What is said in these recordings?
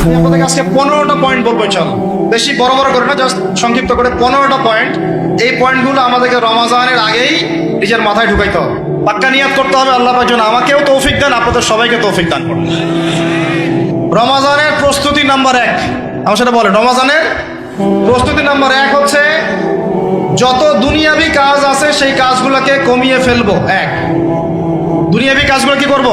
আমি আপনাদের আজকে 15টা পয়েন্ট বলবো ইনশাআল্লাহ, বেশি বড় বড় করে না, জাস্ট সংক্ষিপ্ত করে 15টা পয়েন্ট। এই পয়েন্টগুলো আমাদেরকে রমাজানের আগেই নিজের মাথায় ঢুকাইতে হবে, পাক্কা নিয়াত করতে হবে আল্লাহ পাক যেন আমাকেও তৌফিক দেন, আপনাদের সবাইকে তৌফিক দান করুন। রমাজানের প্রস্তুতি নাম্বার 1, আমার সেটা বলেন। রমাজানের প্রস্তুতি নাম্বার 1 হচ্ছে যত দুনিয়াবি কাজ আছে সেই কাজগুলোকে কমিয়ে ফেলবো। দুনিয়াবি কাজগুলো কি করব,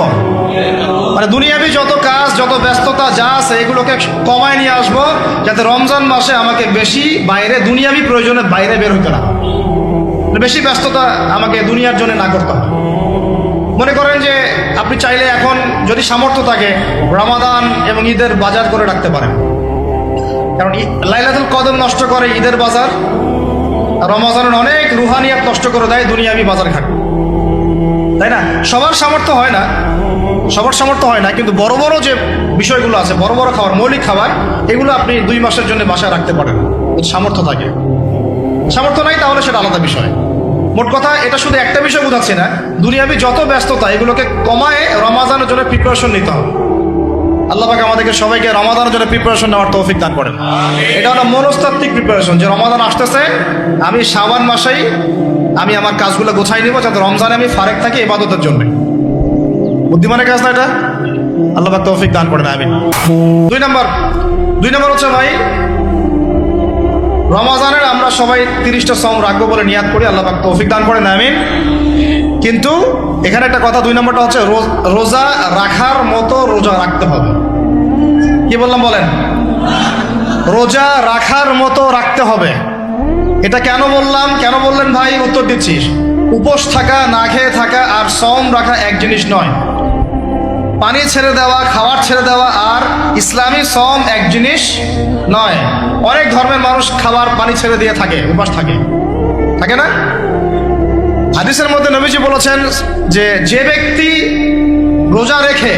মানে দুনিয়াবি যত কাজ, যত ব্যস্ততা যা আছে এগুলোকে কমায় নিয়ে আসবো, যাতে রমজান মাসে আমাকে বেশি বাইরে দুনিয়াবি প্রয়োজনে বাইরে বের হতে না, বেশি ব্যস্ততা আমাকে দুনিয়ার জন্য না করতে হবে। মনে করেন যে আপনি চাইলে এখন যদি সামর্থ্য থাকে রমাদান এবং ঈদের বাজার করে রাখতে পারেন, কারণ লাইলাতুল কদর নষ্ট করে ঈদের বাজার, রমজানের অনেক রুহানিয়াত নষ্ট করে দেয় দুনিয়াবি বাজার ঘাট, তাই না? সবার সামর্থ্য হয় না, কিন্তু বড় বড় যে বিষয়গুলো আছে, বড় বড় খাবার, মৌলিক খাবার, এগুলো আপনি 2 মাসের জন্য বাসায় রাখতে পারেন যদি সামর্থ্য থাকে। সামর্থ্য নাই তাহলে সেটা আলাদা বিষয়। মোট কথা এটা শুধু একটা বিষয় বোঝাচ্ছে না, দুনিয়াবি যত ব্যস্ততা এগুলোকে কমায় রমাজানের জন্য প্রিপারেশন নিতে হবে। আল্লাহ পাক আমাদেরকে সবাইকে রমাদানের জন্য প্রিপারেশন নেওয়ার তৌফিক দান করেন। এটা হলো মনস্তাত্ত্বিক প্রিপারেশন, যে রমাদান আসতেছে, আমি শাবান মাসেই আমি আমার কাজগুলো গোছাই নিব, যাতে রমজানে আমি ফারেক থাকি ইবাদতের জন্য। বুদ্ধিমানের কাজ না এটা? আল্লাহ পাক তৌফিক দান করেন, আমিন। 2 নম্বর হচ্ছে ভাই, রমাজানের আমরা সবাই 30টা সওম রাখবো বলে নিয়াত করি, আল্লাহ পাক তৌফিক দান করেন, আমিন। কিন্তু এখানে একটা কথা, 2 নম্বরটা হচ্ছে রোজা রাখার মতো রোজা রাখতে হবে। কি বললাম বলেন? রোজা রাখার মতো রাখতে হবে। এটা কেন বললাম, কেন বললেন ভাই? উত্তর দিচ্ছিস। উপোস থাকা, না খেয়ে থাকা আর সওম রাখা এক জিনিস নয়। পানি ছেড়ে দেওয়া, খাবার ছেড়ে দেওয়া আর ইসলামী সওম এক জিনিস নয়। অনেক ধর্মের মানুষ খাবার পানি ছেড়ে দিয়ে থাকে, উপাস থাকে না? হাদিসের মধ্যে নবীজি বলেছেন যে ব্যক্তি রোজা রেখে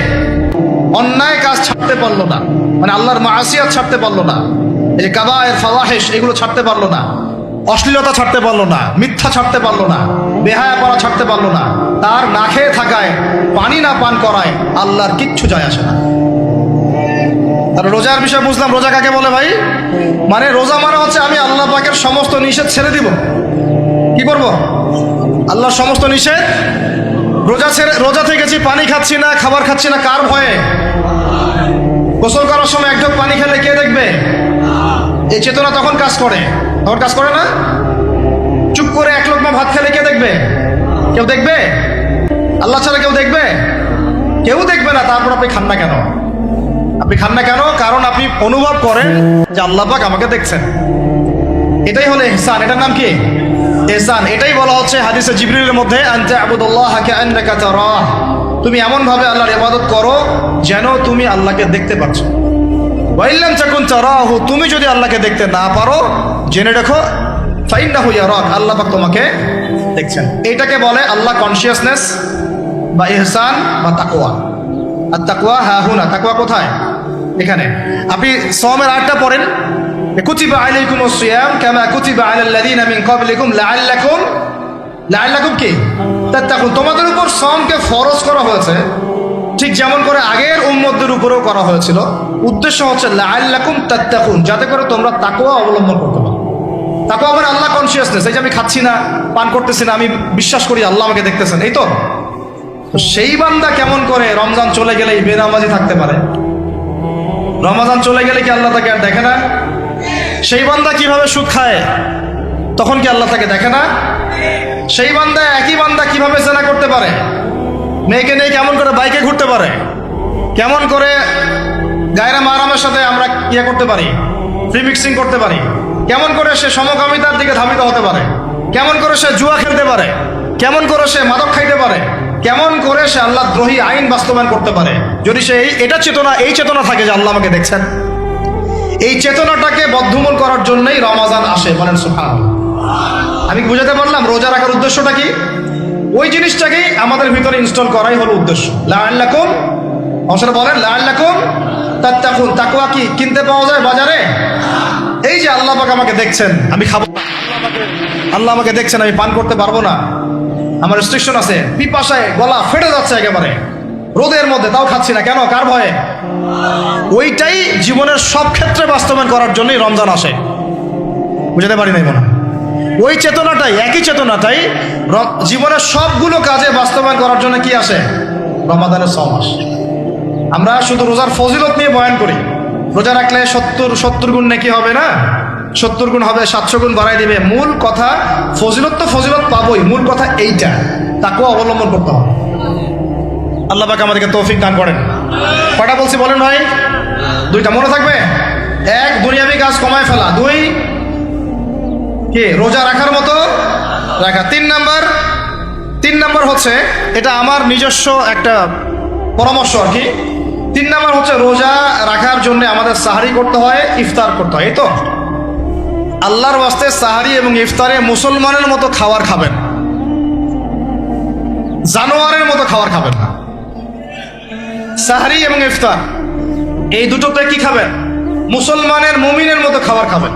অন্যায় কাজ ছাড়তে পারলো না, মানে আল্লাহর মাসিয়াত ছাড়তে পারলো না, এই যে কাবায়ের ফাওয়াহিশ এগুলো ছাড়তে পারলো না, অশ্লীলতা ছাড়তে পারলো না, মিথ্যা ছাড়তে পারলো না, বেহায়াপনা ছাড়তে পারলো না, তার না খেয়ে থাকায়, পানি না পান করায় আল্লাহর কিচ্ছু যায় আসে না। আর রোজার বিষয় বুঝলাম। রোজা কাকে বলে ভাই? মানে রোজা মানে হচ্ছে আমি আল্লাহ পাকের সমস্ত নিষেধ ছেড়ে দিব। কি করব? আল্লাহর সমস্ত নিষেধ। রোজা থেকেছি, পানি খাচ্ছি না, খাবার খাচ্ছি না, কার ভয়ে? গোসল করার সময় 1 ঢোক পানি খেলে কে দেখবে? এই চেতনা তখন কাজ করে না? চুপ করে 1 লোকমা ভাত খেলে কে দেখবে? কেউ দেখবে? আল্লাহ ছাড়া কেউ দেখবে? কেউ দেখবে না। তারপর আপনি খান না কেন? কারণ আপনি অনুভব করেন যে আল্লাহ পাক আমাকে দেখছেন। এটাই হলো ইহসান। এটার নাম কি? ইহসান। এটাই বলা হচ্ছে হাদিসে জিবরিলের মধ্যে, আনতা আবুদুল্লাহ কাআন্নাকা তারাহ, তুমি এমন ভাবে আল্লাহর ইবাদত করো যেন তুমি আল্লাহকে দেখতে পাচ্ছ। ওয়া ইল্লাম তাকুন তারাহু, তুমি যদি আল্লাহকে দেখতে না পারো জেনে রাখো ফাইন্নাহু ইয়ারাক, আল্লাহ পাক তোমাকে দেখছেন। এটাকে বলে আল্লাহ কনসিয়াসনেস বা ইহসান বা তাকওয়া। আর তাকওয়া হাহুনা, তাকওয়া কোথায়? এখানে। আপনি সওমের 8টা পড়েন, কুতিবা আলাইকুমুস সিয়াম কামা কুতিবা আলাল লাযিনা মিন ক্বাবলিকুম লাআল্লাকুম কি তাত্তাকুন, তোমাদের উপর সওমকে ফরজ করা হয়েছে ঠিক যেমন করে আগের উম্মতদের উপরেও করা হয়েছিল। উদ্দেশ্য হচ্ছে লাআল্লাকুম তাত্তাকুন, যাতে করে তোমরা তাকওয়া অবলম্বন করতে পারো। তাকওয়া মানে আল্লাহ কনসিয়াসনেস, এই যে আমি খাচ্ছি না, পান করতেছি না, আমি বিশ্বাস করি আল্লাহ আমাকে দেখতেছেন, এই তো। সেই বান্দা কেমন করে রমজান চলে গেলেই বেনামাজি থাকতে পারে? রমজান চলে গেলে কি আল্লাহ তাকে আর দেখে না? সেই বান্দা কিভাবে সুদ খায়, তখন কি আল্লাহ তাকে দেখে না? সেই বান্দা, একই বান্দা কিভাবে জেনা করতে পারে? মেয়েকে নিয়ে কেমন করে বাইকে ঘুরতে পারে? কেমন করে গায়রা মাহরামের সাথে আমরা করতে পারি, ফ্রি মিক্সিং করতে পারি? কেমন করে সে সমকামিতার দিকে ধাবিত হতে পারে? কেমন করে সে জুয়া খেলতে পারে? কেমন করে সে মাদক খাইতে পারে? কেমন করে সে আল্লাহ দ্রোহী আইন বাস্তবায়ন করতে পারে? যদি সে এই চেতনা থাকে যে আল্লাহ আমাকে দেখছেন, এই চেতনাটাকে বদ্ধমূল করার জন্যই রমাজান আসে। বলেন সুবহানাল্লাহ। আমি বুঝাতে পারলাম রোজা রাখার উদ্দেশ্যটা কি? ওই জিনিসটাকেই আমাদের ভিতরে ইনস্টল করাই হলো উদ্দেশ্য। লাআল্লাকুম, অবশ্যই বলেন লাআল্লাকুম তাত্তাকুন। তাকওয়া কি কিনতে পাওয়া যায় বাজারে? এই যে আল্লাহ পাক আমাকে দেখছেন, আমি খাবো, আল্লাহ আমাকে দেখছেন, আমি পান করতে পারবো না, আমার রেস্ট্রিকশন আছে, পিপাসায় গলা ফেটে যাচ্ছে একেবারে রোদের মধ্যে, তাও খাচ্ছি না কেন? কার ভয়ে? ওইটাই জীবনের সব ক্ষেত্রে বাস্তবায়ন করার জন্যই রমজান আসে। বুঝতে পারি নাই মনে হয়? ওই চেতনাটাই, একই চেতনাটাই জীবনের সবগুলো কাজে বাস্তবায়ন করার জন্য কি আসে? রমাদানের 6 মাস। আমরা শুধু রোজার ফজিলত নিয়ে বয়ান করি, রোজা রাখলে 70 গুণ নাকি হবে না, 70 গুণ হবে, 700 গুণ বাড়াই দিবে। মূল কথা ফজিলত তো ফজিলত পাবোই, মূল কথা এইটা, তাকেও অবলম্বন করতে হবে। আল্লাহ পাক আমাদেরকে তৌফিক দান করেন। কয়টা বলছি বলেন ভাই? 2টা মনে থাকবে। 1, দুনিয়াবি কাজ কমায় ফেলা। 2, কি রোজা রাখার মতো রাখা। 3 নাম্বার হচ্ছে, এটা আমার নিজস্ব একটা পরামর্শ আর কি। 3 নাম্বার হচ্ছে, রোজা রাখার জন্য আমাদের সাহারি করতে হয়, ইফতার করতে হয়। এই তো আল্লাহর ওয়াস্তে সাহারি এবং ইফতারে মুসলমানের মতো খাবার খাবেন, জানোয়ারের মতো খাবার খাবেন না। সাহারি এবং ইফতার এই দুটোতে কি খাবেন? মুসলমানের, মুমিনের মতো খাবার খাবেন,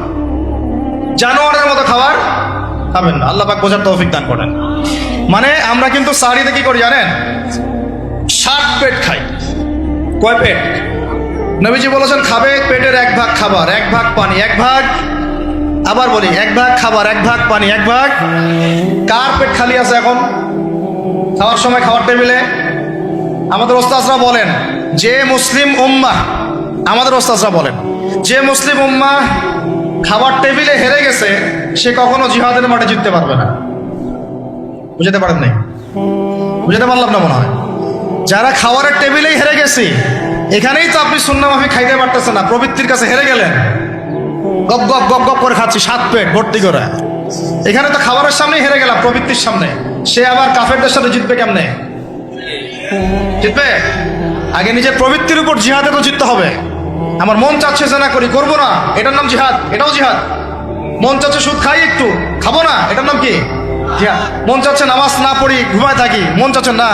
জানোয়ারের মতো খাবার খাবেন না। আল্লাহ পাক বোঝার তৌফিক দান করেন। মানে আমরা কিন্তু সাহারিতে কি করি জানেন? 7 পেট খাই। কয় পেট? নবীজি বলেছেন খাবে পেটের 1 ভাগ খাবার, 1 ভাগ পানি, 1 ভাগ, আবার বলি 1 ভাগ খাবার, 1 ভাগ পানি, 1 ভাগ। কার পেট খালি আছে এখন খাওয়ার সময়? খাওয়ার টেবিলে আমাদের ওস্তাদরা বলেন, যে মুসলিম উম্মাহ, আমাদের ওস্তাদরা বলেন, যে মুসলিম উম্মাহ খাবার টেবিলে হেরে গেছে, সে কখনো জিহাদের মাঠে জিততে পারবে না। বুঝতে পারেন নাই? বুঝতে পারলাম না মনে হয়। যারা খাবারের টেবিলেই হেরে গেছি, এখানেই তো আপনি সুন্নাহ মাফিক খাইতে পারতেছেন না, প্রবৃত্তির কাছে হেরে গেলেন, গপ গপ গপ গপ করে খাচ্ছি 7 পেট ভর্তি করে। এখানে তো খাবারের সামনেই হেরে গেলাম, প্রবৃত্তির সামনে। সে আবার কাফেরদের সাথে জিতবে কেমনে? জিতবে আগে নিজের প্রবৃত্তির উপর জিহাদে তো জিততে হবে। আমার মন চাচ্ছে যে না করি, করবো না, এটার নাম জিহাদ, এটাও জিহাদ। মন চাচ্ছে সুদ খাই, একটু খাবো না, এটার নাম কি? জিহাদ। মন চাচ্ছে নামাজ না পড়ি, ঘুমায় থাকি, মন চাচ্ছে না,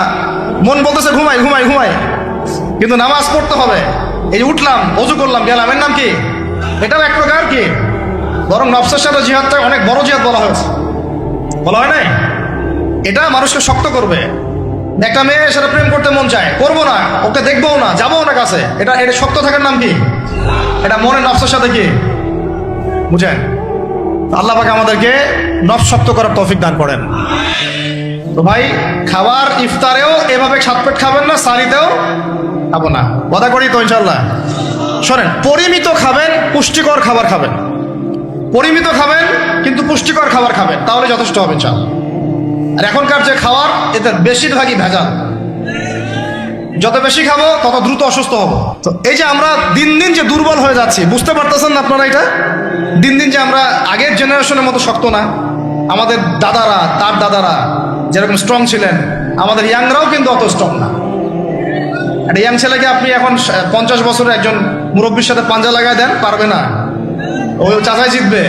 মন বলতেছে ঘুমাই ঘুমাই ঘুমাই, কিন্তু নামাজ পড়তে হবে। এই উঠলাম, অজু করলাম, গেলাম, এর নাম কি? এটাও এক প্রকার কি? বরং নফসের সাথে জিহাদটা অনেক বড় জিহাদ বলা হয়েছে, বলা হয় নাই? এটা মানুষকে শক্ত করবে। একটা মেয়ে সেটা প্রেম করতে মন চায়, করবো না, ওকে দেখবো না, যাবো না কাছে, এটা শক্ত থাকার নাম কি? এটা মনে নফসের সাথে কি বুঝেন? আল্লাহ পাক আমাদেরকে নফস শক্ত করার তৌফিক দান করেন। তো ভাই, খাবার ইফতারেও এভাবে 7 পেট খাবেন না, সারিতেও খাবো না, কথা করি তো ইনশাল্লাহ। শোনেন, পরিমিত খাবেন, পুষ্টিকর খাবার খাবেন, পরিমিত খাবেন কিন্তু পুষ্টিকর খাবার খাবেন, তাহলে যথেষ্ট হবে ইনশাল্লাহ। আর এখনকার যে খাবার, এতে বেশিরভাগই ভেজাল। যত বেশি খাবো তত দ্রুত অসুস্থ হবো। তো এই যে আমরা দিন দিন যে দুর্বল হয়ে যাচ্ছি, বুঝতে পারতেছেন না আপনারা? এটা দিন দিন যে আমরা আগের জেনারেশনের মতো শক্ত না। আমাদের দাদারা, তার দাদারা যেরকম স্ট্রং ছিলেন, আমাদের ইয়াংরাও কিন্তু অত স্ট্রং না। একটা ইয়াং ছেলেকে আপনি এখন 50 বছরের একজন মুরব্বীর সাথে পাঞ্জা লাগায় দেন, পারবে না, ওই চাচাই জিতবে।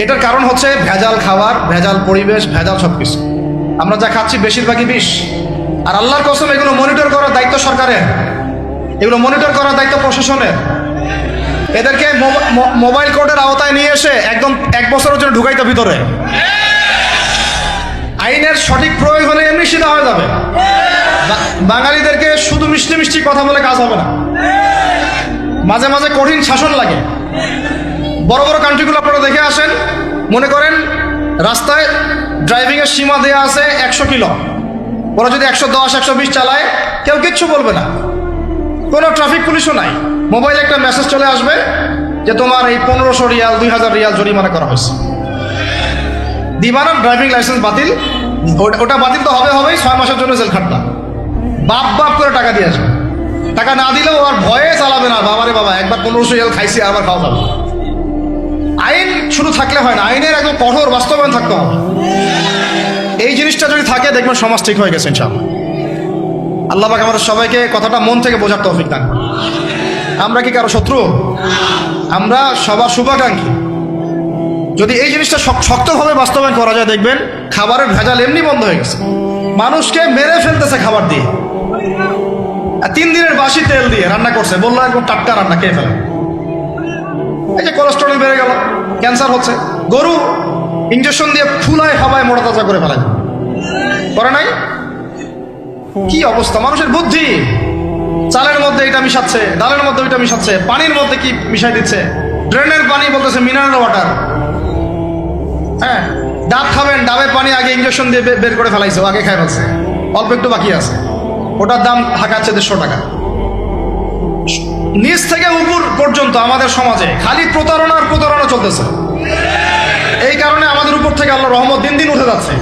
এটার কারণ হচ্ছে ভেজাল খাবার, ভেজাল পরিবেশ, ভেজাল সবকিছু। আমরা যা খাচ্ছি বেশিরভাগই বিষ। আর আল্লাহর কসম, এগুলো মনিটর করার দায়িত্ব সরকারের, এগুলো মনিটর করার দায়িত্ব প্রশাসনের। এদেরকে মোবাইল কোর্টের আওতায় নিয়ে এসে একদম 1 বছরের জন্য ঢুকাইতে ভিতরে। আইনের সঠিক প্রয়োগ হলে এমনি সিধা হয়ে যাবে। বাঙালিদেরকে শুধু মিষ্টি মিষ্টি কথা বলে কাজ হবে না, মাঝে মাঝে কঠিন শাসন লাগে। বড় বড় কান্ট্রিগুলো আপনারা দেখে আসেন, মনে করেন রাস্তায় ড্রাইভিংয়ের সীমা দেওয়া আছে 100 কিলো, ওরা যদি 110 120 চালায়, কেউ কিচ্ছু বলবে না, কোনো ট্রাফিক পুলিশও নাই। মোবাইলে একটা মেসেজ চলে আসবে যে তোমার এই 1500 রিয়াল 2000 রিয়াল জরিমানা করা হয়েছে, দিবানা ড্রাইভিং লাইসেন্স বাতিল। ওটা বাতিল তো হবেই, 6 মাসের জন্য জেল খাটলাম। বাপ বাপ করে টাকা দিয়ে আসবে, টাকা না দিলেও আর ভয়ে চালাবে না। বাবারে বাবা, একবার 1500 রিয়াল খাইছি, আবার খাওয়া যাবে। আইন শুধু থাকলে হয় না, আইনের একদম কঠোর বাস্তবায়ন থাকতে হবে। এই জিনিসটা যদি থাকে, দেখবেন সমাজ ঠিক হয়ে গেছে ইনশাআল্লাহ। আল্লাহ পাক আমাদের সবাইকে কথাটা মন থেকে বোঝার তৌফিক দান করেন। আমরা কি কারো শত্রু? আমরা সবার শুভাকাঙ্ক্ষী। যদি এই জিনিসটা শক্তভাবে বাস্তবায়ন করা যায়, দেখবেন খাবারের ভেজাল এমনি বন্ধ হয়ে গেছে। মানুষকে মেরে ফেলতেছে খাবার দিয়ে, 3 দিনের বাসি তেল দিয়ে রান্না করছে, বললো একদম টাটকা রান্না, খেয়ে ফেলে। এই যে কোলেস্টেরল বেড়ে গেল, ক্যান্সার হচ্ছে। গরু ইঞ্জেকশন দিয়ে ফুলায় হাওয়ায় মোটা তাজা করে ফেলে, করে নাই? কি অবস্থা মানুষের বুদ্ধি! চালের মধ্যে এটা মিশাচ্ছে, ডালের মধ্যে ওইটা মিশাচ্ছে, পানির মধ্যে কি মিশাই দিচ্ছে, ড্রেনের পানি বলতেছে মিনারেল ওয়াটার। হ্যাঁ, ডাব খাবেন, ডাবের পানি আগে ইঞ্জেকশন দিয়ে বের করে ফেলাইছে, আগে খাই ফেলছে, অল্প একটু বাকি আছে, ওটার দাম হাঁকাচ্ছে 150 টাকা। নিচ থেকে উপর পর্যন্ত আমাদের সমাজে খালি প্রতারণার প্রতারণা চলতেছে। এই কারণে আমাদের উপর থেকে আল্লাহর রহমত দিন দিন উঠে যাচ্ছে।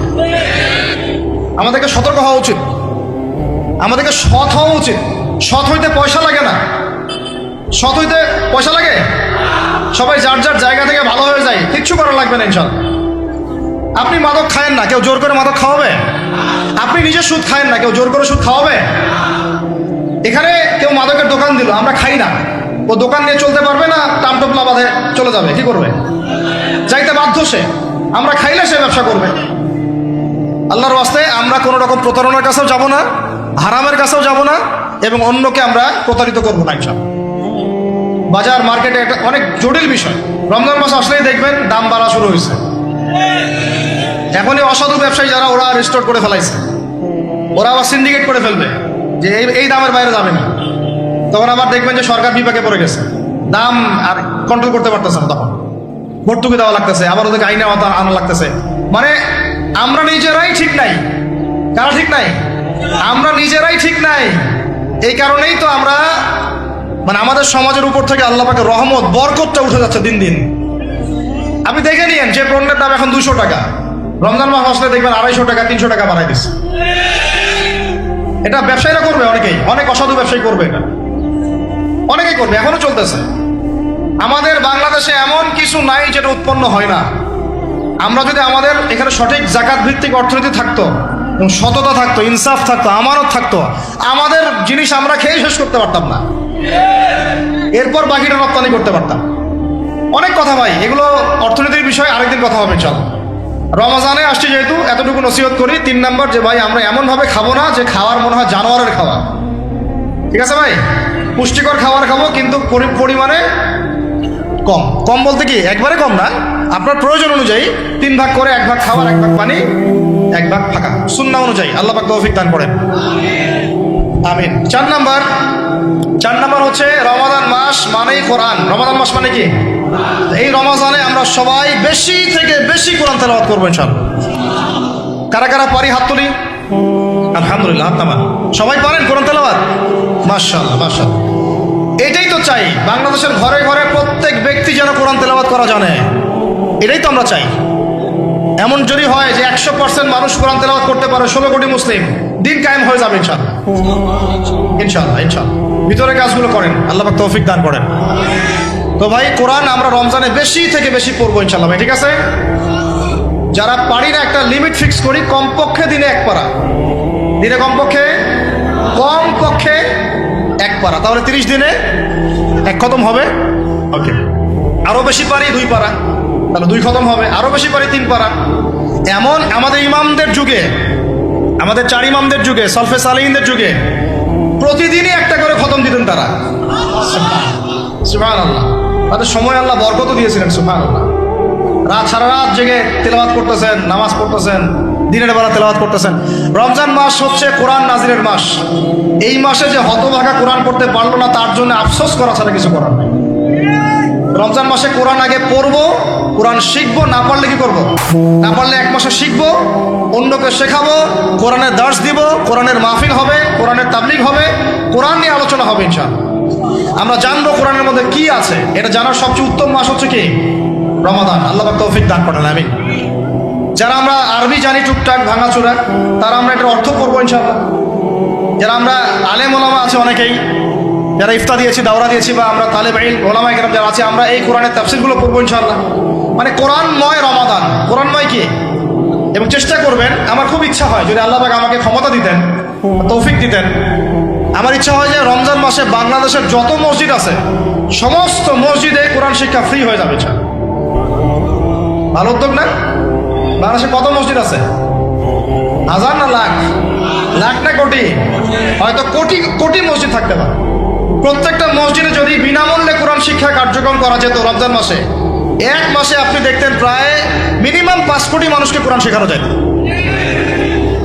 আমাদেরকে সতর্ক হওয়া উচিত, আমাদেরকে সৎ হওয়া উচিত। সৎ হইতে পয়সা লাগে না, সৎ হইতে পয়সা লাগে। সবাই যার যার জায়গা থেকে ভালো হয়ে যায়, কিচ্ছু করা লাগবে না ইনশাল্লাহ। আপনি মাদক খায়েন না, কেউ জোর করে মাদক খাওয়াবে? আপনি নিজে সুদ খায়েন না, কেউ জোর করে সুদ খাওয়াবে? এখানে কেউ মাদকের দোকান দিল, আমরা খাই না, ও দোকান নিয়ে চলতে পারবে না? টামটোপলা বাঁধে চলে যাবে, কি করবে? যাইতে বাধ্য সে। আমরা খাইলে সে ব্যবসা করবে। আল্লাহর ওয়াস্তে আমরা কোনো রকম প্রতারণার কাছেও যাব না, হারামের কাছেও যাব না, এবং অন্যকে আমরা প্রতারিত করবো না ইনশাআল্লাহ। বাজার মার্কেটে একটা অনেক জটিল বিষয়। রমজান মাস আসলেই দেখবেন দাম বাড়া শুরু হয়েছে। এখনই অসাধু ব্যবসায়ী যারা, ওরা রিস্টোর করে ফেলাইছে, ওরা আবার সিন্ডিকেট করে ফেলবে যে এই দামের বাইরে যাবে না। তখন আবার দেখবেন যে সরকার বিপাকে পড়ে গেছে, দাম আর কন্ট্রোল করতে পারতেছে না, তখন ভর্তুকি দেওয়া লাগতেছে, আবার ওদেরকে আইনে আনা লাগতেছে। মানে আমরা নিজেরাই ঠিক নাই। কারা ঠিক নাই? আমরা নিজেরাই ঠিক নাই। এই কারণেই তো আমরা, মানে আমাদের সমাজের উপর থেকে আল্লাহ পাকের রহমত, বরকতটা উঠে যাচ্ছে দিন দিন। আপনি দেখে নিয়েন, যে পণ্যের দাম এখন 200 টাকা, রমজান মাস আসলে দেখবেন 250 টাকা 300 টাকা বাড়াই দিচ্ছে। এটা ব্যবসায়ীরা করবে, অনেকেই, অনেক অসাধু ব্যবসায়ী করবে, এটা অনেকেই করবে, এখনো চলতেছে। আমাদের বাংলাদেশে এমন কিছু নাই যেটা উৎপন্ন হয় না। আমরা যদি আমাদের এখানে সঠিক জাকাত ভিত্তিক অর্থনীতি থাকতো, এবং সততা থাকতো, ইনসাফ থাকতো, আমানত থাকতো, আমাদের জিনিস আমরা খেয়ে শেষ করতে পারতাম না, এরপর বাকিটা রপ্তানি করতে পারতাম। অনেক কথা ভাই, এগুলো অর্থনীতির বিষয়, আরেকদিন কথা হবে চল। রমজানে আসছি যেহেতু, এতটুকু নসিহত করি। 3 নাম্বার, যে ভাই আমরা এমনভাবে খাবো না যে খাওয়ার মনে হয় জানোয়ারের খাওয়া। ঠিক আছে ভাই, পুষ্টিকর খাবার খাবো, কিন্তু পরিমাণে কম। কম বলতে কি একবারে কম না, আপনার প্রয়োজন অনুযায়ী 3 ভাগ করে, 1 ভাগ খাবার, 1 ভাগ পানি, 1 ভাগ ফাঁকা, সুন্নাহ অনুযায়ী। আল্লাহ পাক তৌফিক দান করেন, আমিন। 4 নাম্বার হচ্ছে রমাদান মাস মানেই কোরআন। রমাদান মাস মানে কি? এই রমজানে আমরা সবাই বেশি থেকে বেশি কোরআন তেলাওয়াত করবো ইনশাআল্লাহ। কারা কারা পারি হাত তুলি? আলহামদুলিল্লাহ, হাত নামান। সবাই পারেন কোরআন তেলাওয়াত? মাশাআল্লাহ, মাশাআল্লাহ। এটাই তো চাই, বাংলাদেশের ঘরে ঘরে প্রত্যেক ব্যক্তি যেন কোরআন তেলাওয়াত করা জানে। এটাই তো আমরা চাই। এমন যদি হয় যে 100% মানুষ কোরআন তেলাওয়াত করতে পারে, 16 কোটি মুসলিম, দিন কায়েম হয়ে যাবে ইনশাআল্লাহ, ইনশাআল্লাহ, ইনশাআল্লাহ। ভিতরে কাজগুলো করেন, আল্লাহ পাক তৌফিক দান করেন। তো ভাই, কোরআন আমরা রমজানে বেশি থেকে বেশি পড়বো ইনশাআল্লাহ ভাই, ঠিক আছে? যারা পারি না, একটা লিমিট ফিক্স করি, কমপক্ষে দিনে 1 পারা, দিনে কমপক্ষে 1 পারা, তাহলে 30 দিনে 1 খতম হবে। ওকে, আরো বেশি পারি 2 পারা, তাহলে 2 খতম হবে। আরো বেশি পারি 3 পারা। এমন আমাদের ইমামদের যুগে, আমাদের 4 ইমামদের যুগে, সলফে সালেহিনদের যুগে প্রতিদিনই 1টা করে খতম দিতেন তারা। সুবহানাল্লাহ, তাদের সময় আল্লাহ বরকত দিয়েছিলেন। সুবহানাল্লাহ, সারা রাত জেগে তেলাওয়াত করতেছেন, নামাজ পড়তেছেন, দিনের বেলা তেলাওয়াত করতেছেন। রমজান মাস হচ্ছে কোরআন নাজিলের মাস। এই মাসে যে হতভাগা কোরআন পড়তে পারলো না, তার জন্য আফসোস করা ছাড়া কিছু করার নেই। রমজান মাসে কোরআন আগে পড়বো, কোরআন শিখবো, না পারলে কি করবো? না পারলে 1 মাসে শিখবো, অন্যকে শেখাবো, কোরআনের দার্স দিব, কোরআনের মাহফিল হবে, কোরআনের তাবলীগ হবে, কোরআন নিয়ে আলোচনা হবে ইনশাআল্লাহ। আমরা জানবো কোরআনের মধ্যে কি আছে। এটা জানার সবচেয়ে উত্তম মাস হচ্ছে কি? রমাদান। আল্লাহ পাক তৌফিক দান করেন, আমিন। যারা আমরা আরবি জানি টুকটাক ভাঙাচোরা, তারা আমরা এটার অর্থ করবো ইনশাআল্লাহ। যারা আমরা আলেম ওলামা আছে অনেকেই, যারা ইফতা দিয়েছি, দাওরা দিয়েছি, বা আমরা তালেব ইলম ওলামায়ে কেরাম যারা আছে, আমরা এই কোরআনের তাফসীরগুলো পড়বো ইনশাআল্লাহ। মানে কোরআনময় রমাদান, কোরআনময় কি? এবং চেষ্টা করবেন, আমার খুব ইচ্ছা হয় যদি আল্লাহ পাক আমাকে ক্ষমতা দিতেন, তৌফিক দিতেন, আমার ইচ্ছা হয় যে রমজান মাসে বাংলাদেশের যত মসজিদ আছে সমস্ত মসজিদে কোরআন শিক্ষা ফ্রি হয়ে যাবে। ভালো উদ্যোগ না? বাংলাদেশে কত মসজিদ আছে? 1000 না লাখ? লাখ না কোটি? হয়তো কোটি কোটি মসজিদ থাকতে পারে। প্রত্যেকটা মসজিদে যদি বিনামূল্যে কোরআন শিক্ষা কার্যক্রম করা যেত রমজান মাসে, 1 মাসে আপনি দেখতেন প্রায় মিনিমাম 5 কোটি মানুষকে কোরআন শেখানো যায়।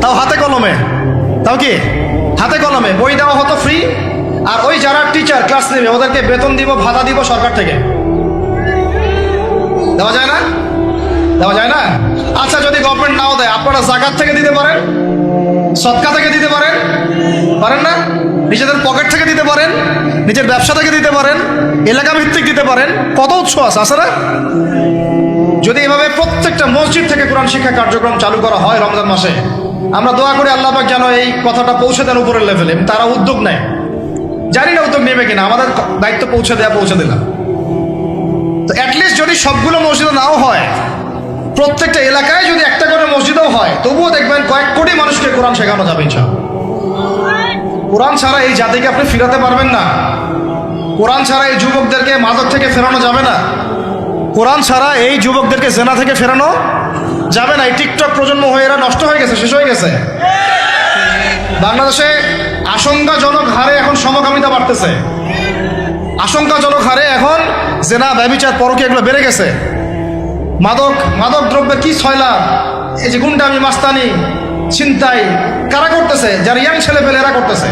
তাও হাতে কলমে, তাও কি হাতে কলমে বই দেওয়া হতো ফ্রি, আর ওই যারা টিচার ক্লাস নেবে ওদেরকে বেতন দিব, ভাতা দিব সরকার থেকে। দেওয়া যায় না? দেওয়া যায় না? আচ্ছা, যদি গভর্নমেন্ট নাও দেয়, আপনারা জাকাত থেকে দিতে পারেন, সদকা থেকে দিতে পারেন, পারেন না? নিজেদের পকেট থেকে দিতে পারেন, নিজের ব্যবসা থেকে দিতে পারেন, এলাকা ভিত্তিক দিতে পারেন। কত উৎস আছে না? যদি এভাবে প্রত্যেকটা মসজিদ থেকে কোরআন শিক্ষা কার্যক্রম চালু করা হয় রমজান মাসে, আমরা দোয়া করি আল্লাহ পাক যেন এই কথাটা পৌঁছে দেন উপরের লেভেলে। তারা উদ্যোগ নেয়, জানি না উদ্যোগ নেবে কিনা, আমাদের দায়িত্ব পৌঁছে দিলাম। তো অ্যাটলিস্ট যদি সবগুলো মসজিদে নাও হয়, প্রত্যেকটা এলাকায় যদি একটা করে মসজিদও হয়, তবুও দেখবেন কয়েক কোটি মানুষকে কোরআন শেখানো যাবে ইনশাআল্লাহ। কোরআন ছাড়া এই জাতিকে আপনি ফিরাতে পারবেন না। কোরআন ছাড়া এই যুবকদেরকে মাদক থেকে ফেরানো যাবে না। কোরআন ছাড়া এই যুবকদেরকে জেনা থেকে ফেরানো যাবে না। এই টিকটক প্রজন্ম হয়ে এরা নষ্ট হয়ে গেছে, শেষ হয়ে গেছে। বাংলাদেশে আশঙ্কাজনক হারে এখন সমকামিতা বাড়তেছে। আশঙ্কাজনক হারে এখন জেনা, ব্যভিচার, পরকীয়া এগুলো বেড়ে গেছে। মাদক দ্রব্যের কি ছয়লাভ, এই যে গুন্ডামি, মাস্তানি, ছিনতাই কারা করতেছে? যারা ইয়াং ছেলে পেলে এরা করতেছে।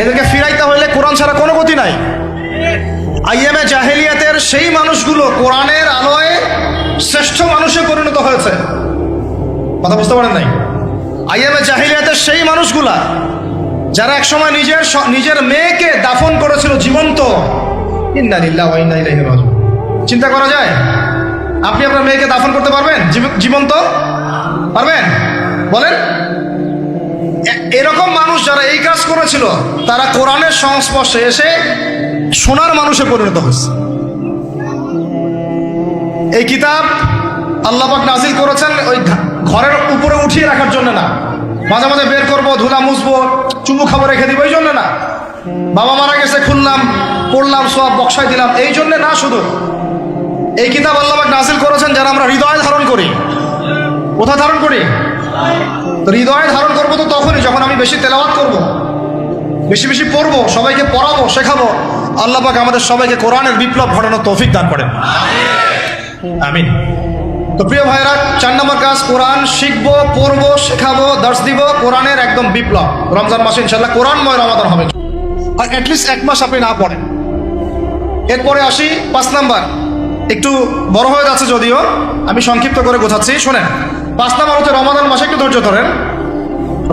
এদেরকে ফিরাইতে হইলে কোরআন ছাড়া কোনো গতি নাই। আইয়ামে জাহেলিয়াতের সেই মানুষগুলো কোরআনের আলোয় শ্রেষ্ঠ মানুষে পরিণত হয়েছে। কথা বুঝতে পারেন নাই? আইয়ামে জাহেলিয়াতের সেই মানুষগুলা যারা একসময় নিজের মেয়েকে দাফন করেছিল জীবন্ত। ইন্না লিল্লাহি ওয়া ইন্না ইলাইহি রাজিউন। চিন্তা করা যায়? আপনি আপনার মেয়েকে দাফন করতে পারবেন জীবন্ত? পারবেন? বলেন। এরকম মানুষ যারা এই কাজ করেছিল, তারা কোরআনের সংস্পর্শে এসে সোনার মানুষে পরিণত হয়েছে। এই কিতাব আল্লাহ পাক নাজিল করেছেন ওই ঘরের উপরে উঠিয়ে রাখার জন্য না, মাঝে মাঝে বের করবো, ধুলা মুছবো, চুমু খাবো, রেখে দিব, এই জন্য না। বাবা মারা গেছে, খুললাম, পড়লাম, সব বক্সায় দিলাম, এই জন্য না। শুধু এই কিতাব আল্লাহ পাক নাজিল করেছেন যারা আমরা হৃদয়ে ধারণ করি। কোথায় ধারণ করি? তো হৃদয়ে ধারণ করবো তো তখনই যখন আমি বেশি তেলাওয়াত করব, বেশি বেশি পড়বো, সবাইকে পড়াবো, শেখাবো। আল্লাহ পাক আমাদের সবাইকে কোরআনের বিপ্লব ঘটানোর তৌফিক দান করেন, আমিন। তো প্রিয় ভাইরা, 4 নম্বর কাজ, কোরআন শিখবো, পড়বো, শেখাবো, দর্শ দিব। কোরআনের একদম বিপ্লব। রমজান মাসে ইনশাল্লাহ কোরআনময় রমাদান হবে। আর অ্যাটলিস্ট 1 মাস আপনি না পড়েন। এরপরে আসি 5 নাম্বার। একটু বড় হয়ে যাচ্ছে যদিও, আমি সংক্ষিপ্ত করে গোছাচ্ছি, শোনেন। 5 নাম্বার হচ্ছে রমাদান মাসে, একটু ধৈর্য ধরেন।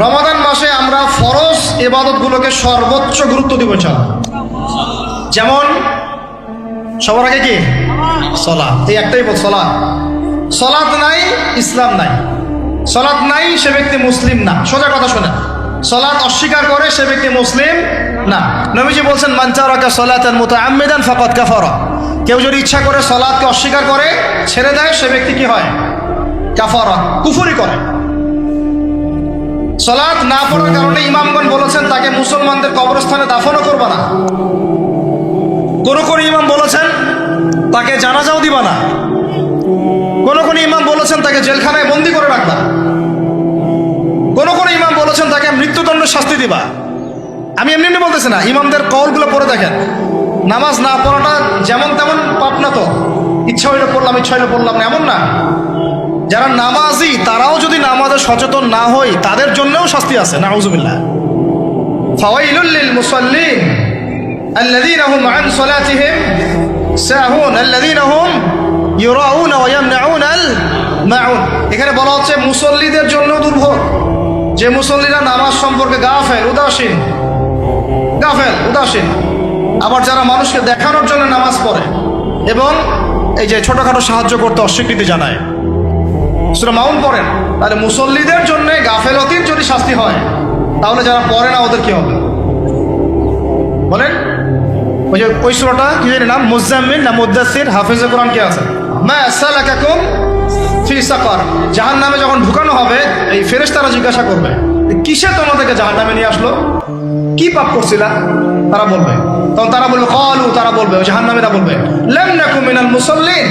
রমাদান মাসে আমরা ফরজ ইবাদতগুলোকে সর্বোচ্চ গুরুত্ব দিব ইনশাআল্লাহ। যেমন সবার আগে কি? সালাত। এই একটাই বল, সালাত। সালাত নাই, ইসলাম নাই। সালাত নাই, সে ব্যক্তি মুসলিম না। সোজা কথা শোনেন, সালাত অস্বীকার করে সে ব্যক্তি মুসলিম না। নবীজি বলছেন, মান তারাকা সালাতান মুতাআম্মিদান ফাকাদ কাফারা। কেউ যদি ইচ্ছা করে সালাতকে অস্বীকার করে, ছেড়ে দেয়, সে ব্যক্তি কি হয়? কাফারা, কুফরি করে। সালাত না পড়ার কারণে ইমামগণ বলেছেন তাকে মুসলমানদের কবরস্থানে দাফনও করবে না। কোন কোন ইমাম বলেছেন তাকে জানাজাও দিবা না। কোন কোন ইমাম বলেছেন তাকে জেলখানায় বন্দি করে রাখবা। কোন কোন ইমাম বলেছেন তাকে মৃত্যুদণ্ডের শাস্তি দিবা। আমি এমনি এমনি বলতেছি না, ইমামদের কওলগুলো পড়ে দেখেন। নামাজ না পড়াটা যেমন তেমন পাপ না তো, ইচ্ছা হইলে পড়লাম, ইচ্ছা হইলে পড়লাম না, এমন না। যারা নামাজি তারাও যদি নামাজে সচেতন না হই, তাদের জন্যও শাস্তি আছে। নাউযুবিল্লাহ। ফাওয়াইলুল লিল মুসাল্লিন আল্লাযীনা হুম আন সালাতিহিম সাহুন আল্লাযীনা হুম ইউরাউনা ওয়া ইয়ামনাউনাল মাউন। এখানে বলা হচ্ছে মুসল্লিদের জন্য দুর্ভোগ, যে মুসল্লিরা নামাজ সম্পর্কে গাফেল, উদাসীন। আবার যারা মানুষকে দেখানোর জন্য নামাজ পড়ে এবং এই যে ছোটখাটো সাহায্য করতে অস্বীকৃতি জানায়, সূরা মাউন পড়েন, তাহলে মুসল্লিদের জন্য গাফেলতির যদি শাস্তি হয়, তাহলে যারা পড়ে না ওদের কি হবে বলেন? ওই যে ওই সূরাটা কি জানি নাম, মুজাম্মিল না মুদ্দাসির, হাফেজে কোরআন কে আছে, মা সালাকাকুম ফি সাকার। জাহান্নামে যখন ঢুকানো হবে, এই ফেরেশতারা জিজ্ঞাসা করবে, কিসে তোমাদেরকে জাহান্নামে নিয়ে আসলো? কি পাপ করছিলা? তারা বলবে, তখন তারা বলবে ক্বালু, তারা বলবে, ওই জাহান্নামীরা বলবে, লাম নাকু মিনাল মুসাল্লিন।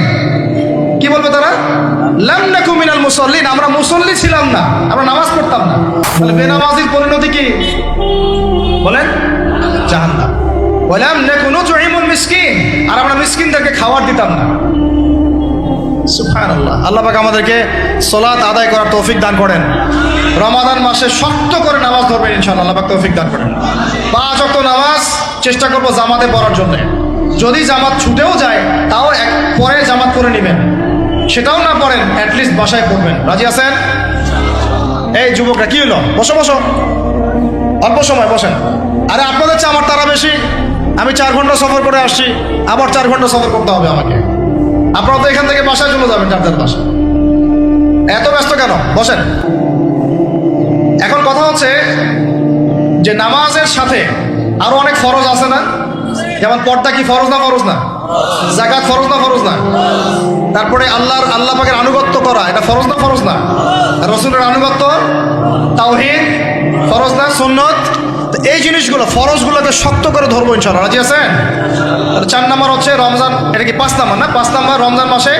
কি বলবে তারা? লাম নাকু মিনাল মুসাল্লিন, আমরা মুসল্লি ছিলাম না, আমরা নামাজ পড়তাম না। তাহলে বেনামাজির পরিণতি কি বলেন? জাহান্নাম। ওয়ালাম নাকু নুতঈমুল মিসকিন, আর আমরা মিসকিনদেরকে খাবার দিতাম না। সুবহানাল্লাহ। আল্লাহ পাক আমাদেরকে সালাত আদায় করার তৌফিক দান করেন। রমাদান মাসে শক্ত করে নামাজ ধরবেন ইনশাআল্লাহ, আল্লাহ পাক তৌফিক দান করেন। 5 ওয়াক্ত নামাজ চেষ্টা করবো জামাতে পড়ার জন্য। যদি জামাত ছুটেও যায় তাও পরে জামাত করে নেবেন, সেটাও না পড়েন অ্যাটলিস্ট বাসায় পড়বেন। রাজি আছেন? এই যুবকরা কি হলো, বসো বসো, অল্প সময় বসেন। আরে আপনাদের চেয়ে আমার তারা বেশি, আমি 4 ঘন্টা সফর করে আসছি, আবার 4 ঘন্টা সফর করতে হবে আমাকে। আপনারা তো এখান থেকে বাসায় চলে যাবেন, যার বাসায়। এত ব্যস্ত কেন? বসেন। এখন কথা হচ্ছে যে নামাজের সাথে আরো অনেক ফরজ আছে না? যেমন পর্দা কি ফরজ না ফরজ না? যাকাত ফরজ না ফরজ না? তারপরে আল্লাহ পাকের আনুগত্য করা এটা ফরজ না ফরজ না? রাসূলের আনুগত্য, তাওহীদ ফরজ না সুন্নত? এই জিনিসগুলো ফরজগুলোকে শক্ত করে ধরবো ইনশাআল্লাহ। রাজি আছেন? 4 নম্বর হচ্ছে রমজান, এটা কি 5 নম্বর না? 5 নম্বর রমজান মাসে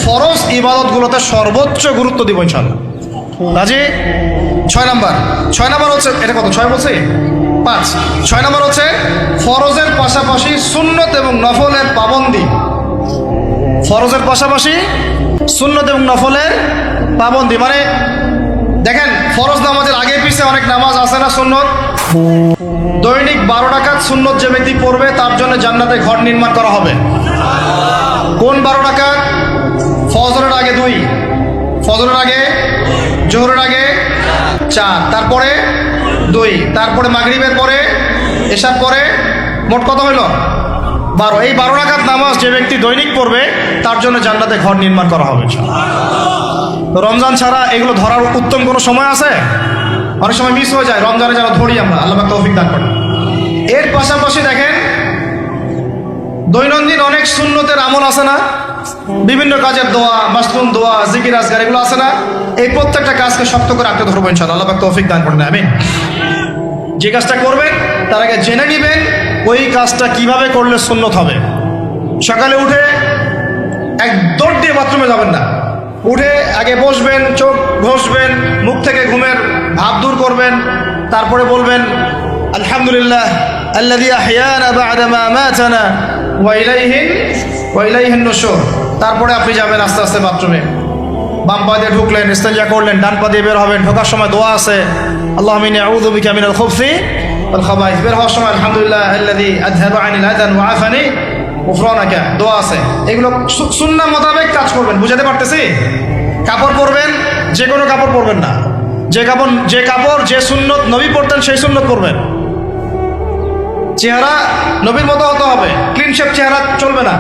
ফরজ ইবাদতগুলোতে সর্বোচ্চ গুরুত্ব দিব ইনশাআল্লাহ। রাজি? 6 নম্বর হচ্ছে, এটা কত 6 বলছি? 5। 6 নম্বর হচ্ছে ফরজের পাশাপাশি সুন্নত এবং নফলের পাবন্দি। ফরজের পাশাপাশি সুন্নত এবং নফলের পাবন্দি মানে দেখেন, ফরজ নামাজের আগে পিছে অনেক নামাজ আছে না সুন্নত? দৈনিক 12 রাকাত সুন্নত যে ব্যক্তি পড়বে তার জন্য জান্নাতে ঘর নির্মাণ করা হবে। কোন 12 রাকাত? ফজরের আগে 2, ফজরের আগে, জোহরের আগে 4, তারপরে 2, তারপরে মাগরিবের পরে, এশার পরে, মোট কত হইল? 12। এই 12 রাকাত নামাজ যে ব্যক্তি দৈনিক পড়বে তার জন্য জান্নাতে ঘর নির্মাণ করা হবে। তো রমজান ছাড়া এগুলো ধরার উত্তম কোনো সময় আছে? অনেক সময় মিস হয়ে যায়, রমজানে যেন ধরি আমরা, আল্লাহ পাক তৌফিক দান করেন। এর পাশাপাশি দেখেন দৈনন্দিন অনেক সুন্নতের আমল আছে না? বিভিন্ন কাজের দোয়া, মাসনুন দোয়া, জিকির আজকার এগুলো আছে না? এই প্রত্যেকটা কাজকে শক্ত করে আঁকড়ে ধরবো ইনশাআল্লাহ, আল্লাহ পাক তৌফিক দান করেন। আমিন। যে কাজটা করবেন তার আগে জেনে নেবেন ওই কাজটা কিভাবে করলে সুন্নত হবে। সকালে উঠে এক দৌড় দিয়ে বাথরুমে যাবেন না, উঠে আগে বসবেন, চোখ ঘষবেন, মুখ থেকে ঘুমের ভাব দূর করবেন, তারপরে বলবেন আলহামদুলিল্লাহ আল্লাযী আহইয়ানা বা'দা মা আমাতানা ওয়া ইলাইহিন নুশুর। তারপরে আপনি যাবেন আস্তে আস্তে বাথরুমে, বাম পা দিয়ে ঢুকলেন, ইস্তেঞ্জা করলেন, ডান পা দিয়ে বের হবেন। ঢোকার সময় দোয়া আছে, আল্লাহুম্মা ইন্নী আউযু বিকা মিনাল খুবসি ওয়াল খাবাইস। বের হওয়ার সময় আলহামদুলিল্লাহ আল্লাযী আযহাবা আনিল আযান ওয়া আফানি গুফরানাকা, দোয়া আছে। এগুলো সুন্নাহ মোতাবেক কাজ করবেন। বুঝাতে পারতেছি? কাপড় পরবেন, যে কোনো কাপড় পরবেন না। যে কাপড় যে সুন্নত নবী পরতেন সেই সুন্নত পরবেন। চেহারা নবীর মতো হতে হবে, ক্লিন শেপ চেহারা চলবে না,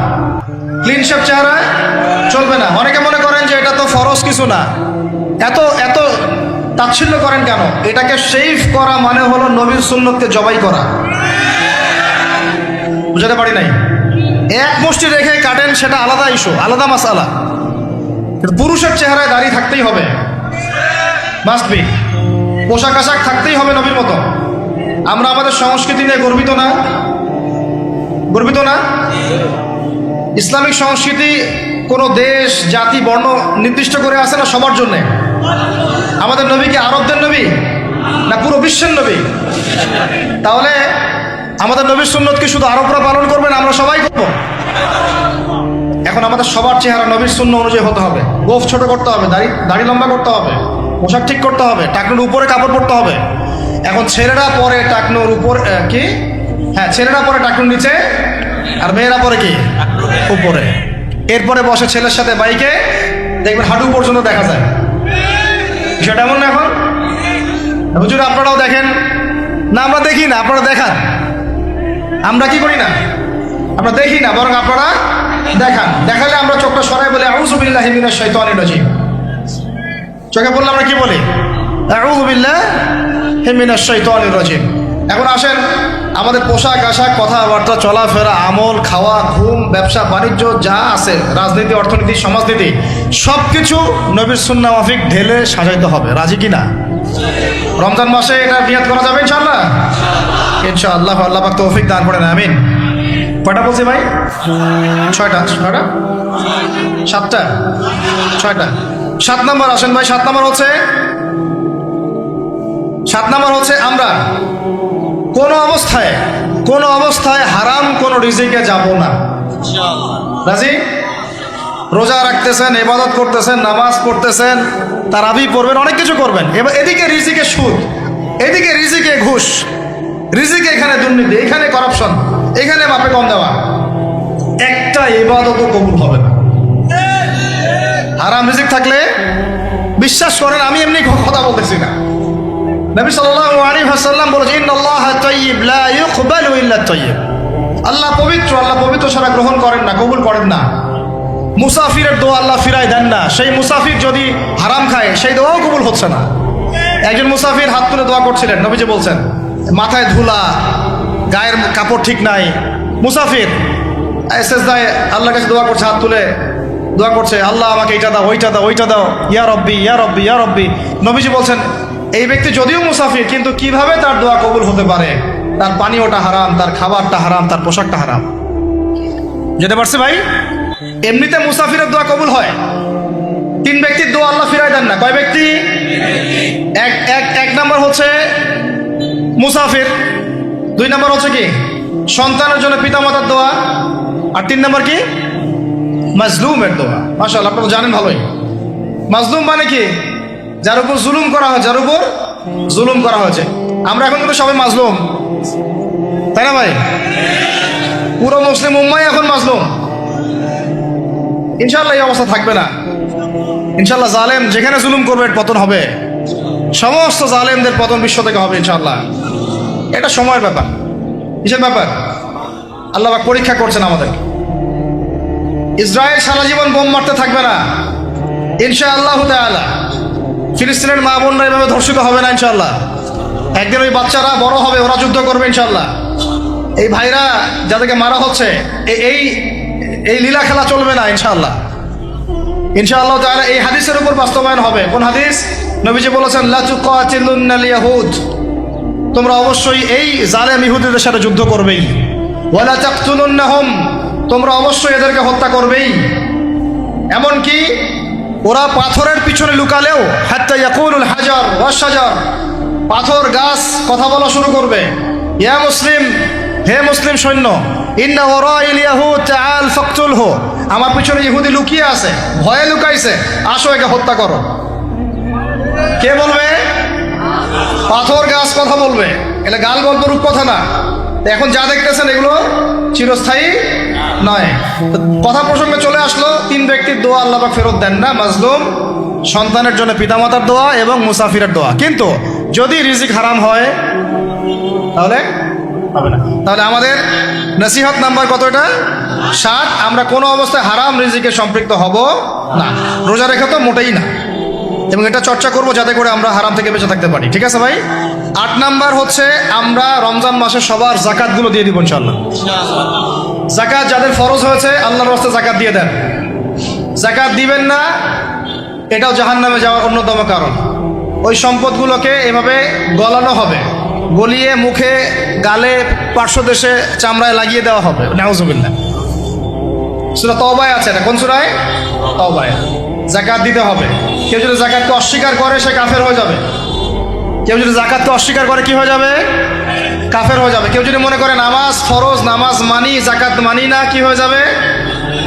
ক্লিন শেপ চেহারা চলবে না। অনেকে মনে করেন যে এটা তো ফরজ কিছু না, এত তাচ্ছিল্য করেন কেন? এটাকে শেভ করা মানে হলো নবীর সুন্নতকে জবাই করা। বুঝাতে পারি নাই? এক মুষ্টি রেখে কাটেন সেটা আলাদা ইস্যু, আলাদা মাসালা। কিন্তু পুরুষের চেহারায় দাড়ি থাকতেই হবে, মাস্ট বি। পোশাক আশাক থাকতেই হবে নবীর মতো। আমরা আমাদের সংস্কৃতি নিয়ে গর্বিত না? গর্বিত না? ইসলামিক সংস্কৃতি কোনো দেশ, জাতি, বর্ণ নির্দিষ্ট করে আছে না সবার জন্যে? আমাদের নবী কি আরবদের নবী না পুরো বিশ্বের নবী? তাহলে আমাদের নবীর সুন্নত কি শুধু আরবরা পালন করবেন, আমরা সবাই করব? এখন আমাদের সবার চেহারা নবীর সুন্নাহ অনুযায়ী হতে হবে। গোফ ছোট করতে হবে, দাড়ি লম্বা করতে হবে, পোশাক ঠিক করতে হবে, টাকনুর উপরে কাপড় পরতে হবে। এখন ছেলেরা পরে টাকনুর উপর কি, হ্যাঁ ছেলেরা পরে টাকনুর নিচে, আর মেয়েরা পরে কি উপরে। এরপরে বসে ছেলের সাথে বাইকে, দেখবেন হাঁটু পর্যন্ত দেখা যায়। সেটা এমন না? এখন হুজুর আপনারাও দেখেন না? আমরা দেখি না, আপনারা দেখান। আমরা কি করি না? আমরা দেখি না, বরং আপনারা দেখান। দেখালে আমরা চোখটা সরাই বলি আউযু বিল্লাহি মিনাশ শাইতানির রাজিম। চোখে বললে আমরা কি বলি? আউযু বিল্লাহি মিনাশ শাইতানির রাজিম। এখন আসেন, আমাদের পোশাক আশাক, কথাবার্তা, চলাফেরা, আমল, খাওয়া, ঘুম, ব্যবসা বাণিজ্য যা আছে, রাজনীতি, অর্থনীতি, সমাজনীতি, সব কিছু নবীর সুন্নাহ মাফিক ঢেলে সাজাইতে হবে। রাজি কিনা? রমজান মাসে এটা নিয়ত করা যাবে ইনশাআল্লাহ? ইনশাআল্লাহ, আল্লাহ পাক তৌফিক দান করেন। আমিন। কয়টা বলছি ভাই? 6টা। 7টা? 6টা। 7 নম্বর আসেন ভাই। 7 নম্বর হচ্ছে আমরা কোন অবস্থায় হারাম কোন রিজিকে যাব না। রাজি? রোজা রাখতেছেন, ইবাদত করতেছেন, নামাজ পড়তেছেন, তারাবি পড়বেন, অনেক কিছু করবেন। এবার এদিকে রিজিকে সুদ, এদিকে রিজিকে ঘুষ, রিজিকে এখানে দুর্নীতি, এখানে করাপশন, এখানে বাপে কম দেওয়া, একটা ইবাদতও কবুল হবে না। হারাম রিজিক থাকলে বিশ্বাস করেন, আমি এমনি কথা বলতেছি না, নবী সাল্লাল্লাহু আলাইহি ওয়াসাল্লাম বলেছেন ইন্নাল্লাহা তাইয়্যিব লা ইউকবালু ইল্লা তাইয়্যিব। আল্লাহ পবিত্র, আল্লাহ পবিত্র ছাড়া গ্রহণ করেন না, কবুল করেন না। মুসাফিরের দোয়া আল্লাহ ফিরায় দেন না, সেই মুসাফির যদি হারাম খায় সেই দোয়াও কবুল হচ্ছে না। একজন মুসাফির হাত তুলে দোয়া করছিলেন, নবীজি বলছেন মাথায় ধুলা, গায়ের কাপড় ঠিক নাই, মুসাফির সেজদায় আল্লাহর কাছে দোয়া করছে, হাত তুলে দোয়া করছে, আল্লাহ আমাকে এইটা দাও, ওইটা দাও, ওইটা দাও, ইয়া রব্বি ইয়া রব্বি ইয়া রব্বি। নবীজি বলছেন এই ব্যক্তি যদিও মুসাফির, কিন্তু কিভাবে তার দোয়া কবুল হতে পারে? তার পানীয়টা হারাম, তার খাবারটা হারাম, তার পোশাকটা হারাম। যেতে পারছে ভাই? এমনিতে মুসাফিরের দোয়া কবুল হয়, তিন ব্যক্তির দোয়া আল্লাহ ফিরায় দেন না। কয় ব্যক্তি? এক নাম্বার হচ্ছে মুসাফির, দুই নাম্বার হচ্ছে কি সন্তানের জন্য পিতামাতার দোয়া, আর তিন নাম্বার কি মাজলুমের দোয়া। মাশাআল্লাহ, আপনারা জানেন ভালোই। মাজলুম মানে কি? যার উপর জুলুম করা হয়, যার উপর জুলুম করা হয়েছে। আমরা এখন কিন্তু সবাই মাজলুম, তাই না ভাই? পুরো মুসলিম উম্মাই এখন মাজলুম। ইনশাআল্লাহ এই অবস্থা থাকবে না। ইনশাআল্লাহ জালেম যেখানে জুলুম করবে পতন হবে, সমস্ত জালেমদের পতন বিশ্ব থেকে হবে ইনশাআল্লাহ। এটা সময়ের ব্যাপার। কিসের ব্যাপার? আল্লাহ পাক পরীক্ষা করছেন আমাদের। ইসরায়েল সারা জীবন বোম মারতে থাকবে না ইনশাআল্লাহ তাআলা। ফিলিস্তিনের মা বোনরা এভাবে ধর্ষিত হবে না ইনশাআল্লাহ। একদিন ওই বাচ্চারা বড় হবে, ওরা যুদ্ধ করবে ইনশাআল্লাহ। এই ভাইরা যাদেরকে মারা হচ্ছে, এই এই লীলা খেলা চলবে না ইনশাআল্লাহ। ইনশাআল্লাহ তাআলা এই হাদিসের উপর বাস্তবায়ন হবে। কোন হাদিস? নবীজি বলেছেন লা তুকাতিলুনাল ইয়াহুদ, তোমরা অবশ্যই এই জালেম ইহুদিদের সাথে যুদ্ধ করবেই। ওয়ালা তাকতুলুন্নাহুম, তোমরা অবশ্যই এদেরকে হত্যা করবেই। এমনকি ওরা পাথরের পিছনে লুকালেও হাত্তা ইয়াকুলুল হাজার ওয়াশ শাজার, পাথর গাছ কথা বলা শুরু করবে। ইয়া মুসলিম, হে মুসলিম সৈন্য, ইন্না ওয়ারাইল ইয়াহুদ তাআল ফাকতুলহু, আমার পিছনে ইহুদি লুকিয়ে আছে, ভয়ে লুকাইছে, আসো একে হত্যা করো। কে বলবে? পাথর গাছ কথা বলবে। এটা গাল গল্প রূপ কথা না। এখন যা দেখতেছেন এগুলো চিরস্থায়ী নয়। কথা প্রসঙ্গে চলে আসলো, তিন ব্যক্তির দোয়া আল্লাহ পাক ফেরত দেন না, মাজলুম, সন্তানের জন্য পিতামাতার দোয়া এবং মুসাফিরের দোয়া। কিন্তু যদি রিজিক হারাম হয় তাহলে হবে না। তাহলে আমাদের নসিহত নাম্বার কত? এটা 7। আমরা কোনো অবস্থায় হারাম রিজিকে সম্পৃক্ত হব না। রোজা রেখে তো মোটেই না, এবং এটা চর্চা করব যাতে করে আমরা হারাম থেকে বেঁচে থাকতে পারি। ঠিক আছে ভাই? 8 নাম্বার হচ্ছে আমরা রমজান মাসে সবার জাকাতগুলো দিয়ে দিব ইনশাআল্লাহ। জাকাত যাদের ফরজ হয়েছে আল্লাহর রাস্তায় জাকাত দিয়ে দেন। জাকাত দিবেন না, এটাও জাহান্নামে যাওয়ার অন্যতম কারণ। ওই সম্পদগুলোকে এভাবে গলানো হবে, গলিয়ে মুখে, গালে, পার্শ্বদেশে, চামড়ায় লাগিয়ে দেওয়া হবে। নাউজুবিল্লাহ। সূরা তওবায় আছে এটা। কোন সূরায়? তওবায়। জাকাত দিতে হবে। কেউ যদি জাকাতকে অস্বীকার করে সে কাফের হয়ে যাবে। কেউ যদি জাকাতকে অস্বীকার করে কি হয়ে যাবে? কাফের হয়ে যাবে। কেউ যদি মনে করে নামাজ ফরজ, নামাজ মানি, জাকাত মানি না, কি হয়ে যাবে?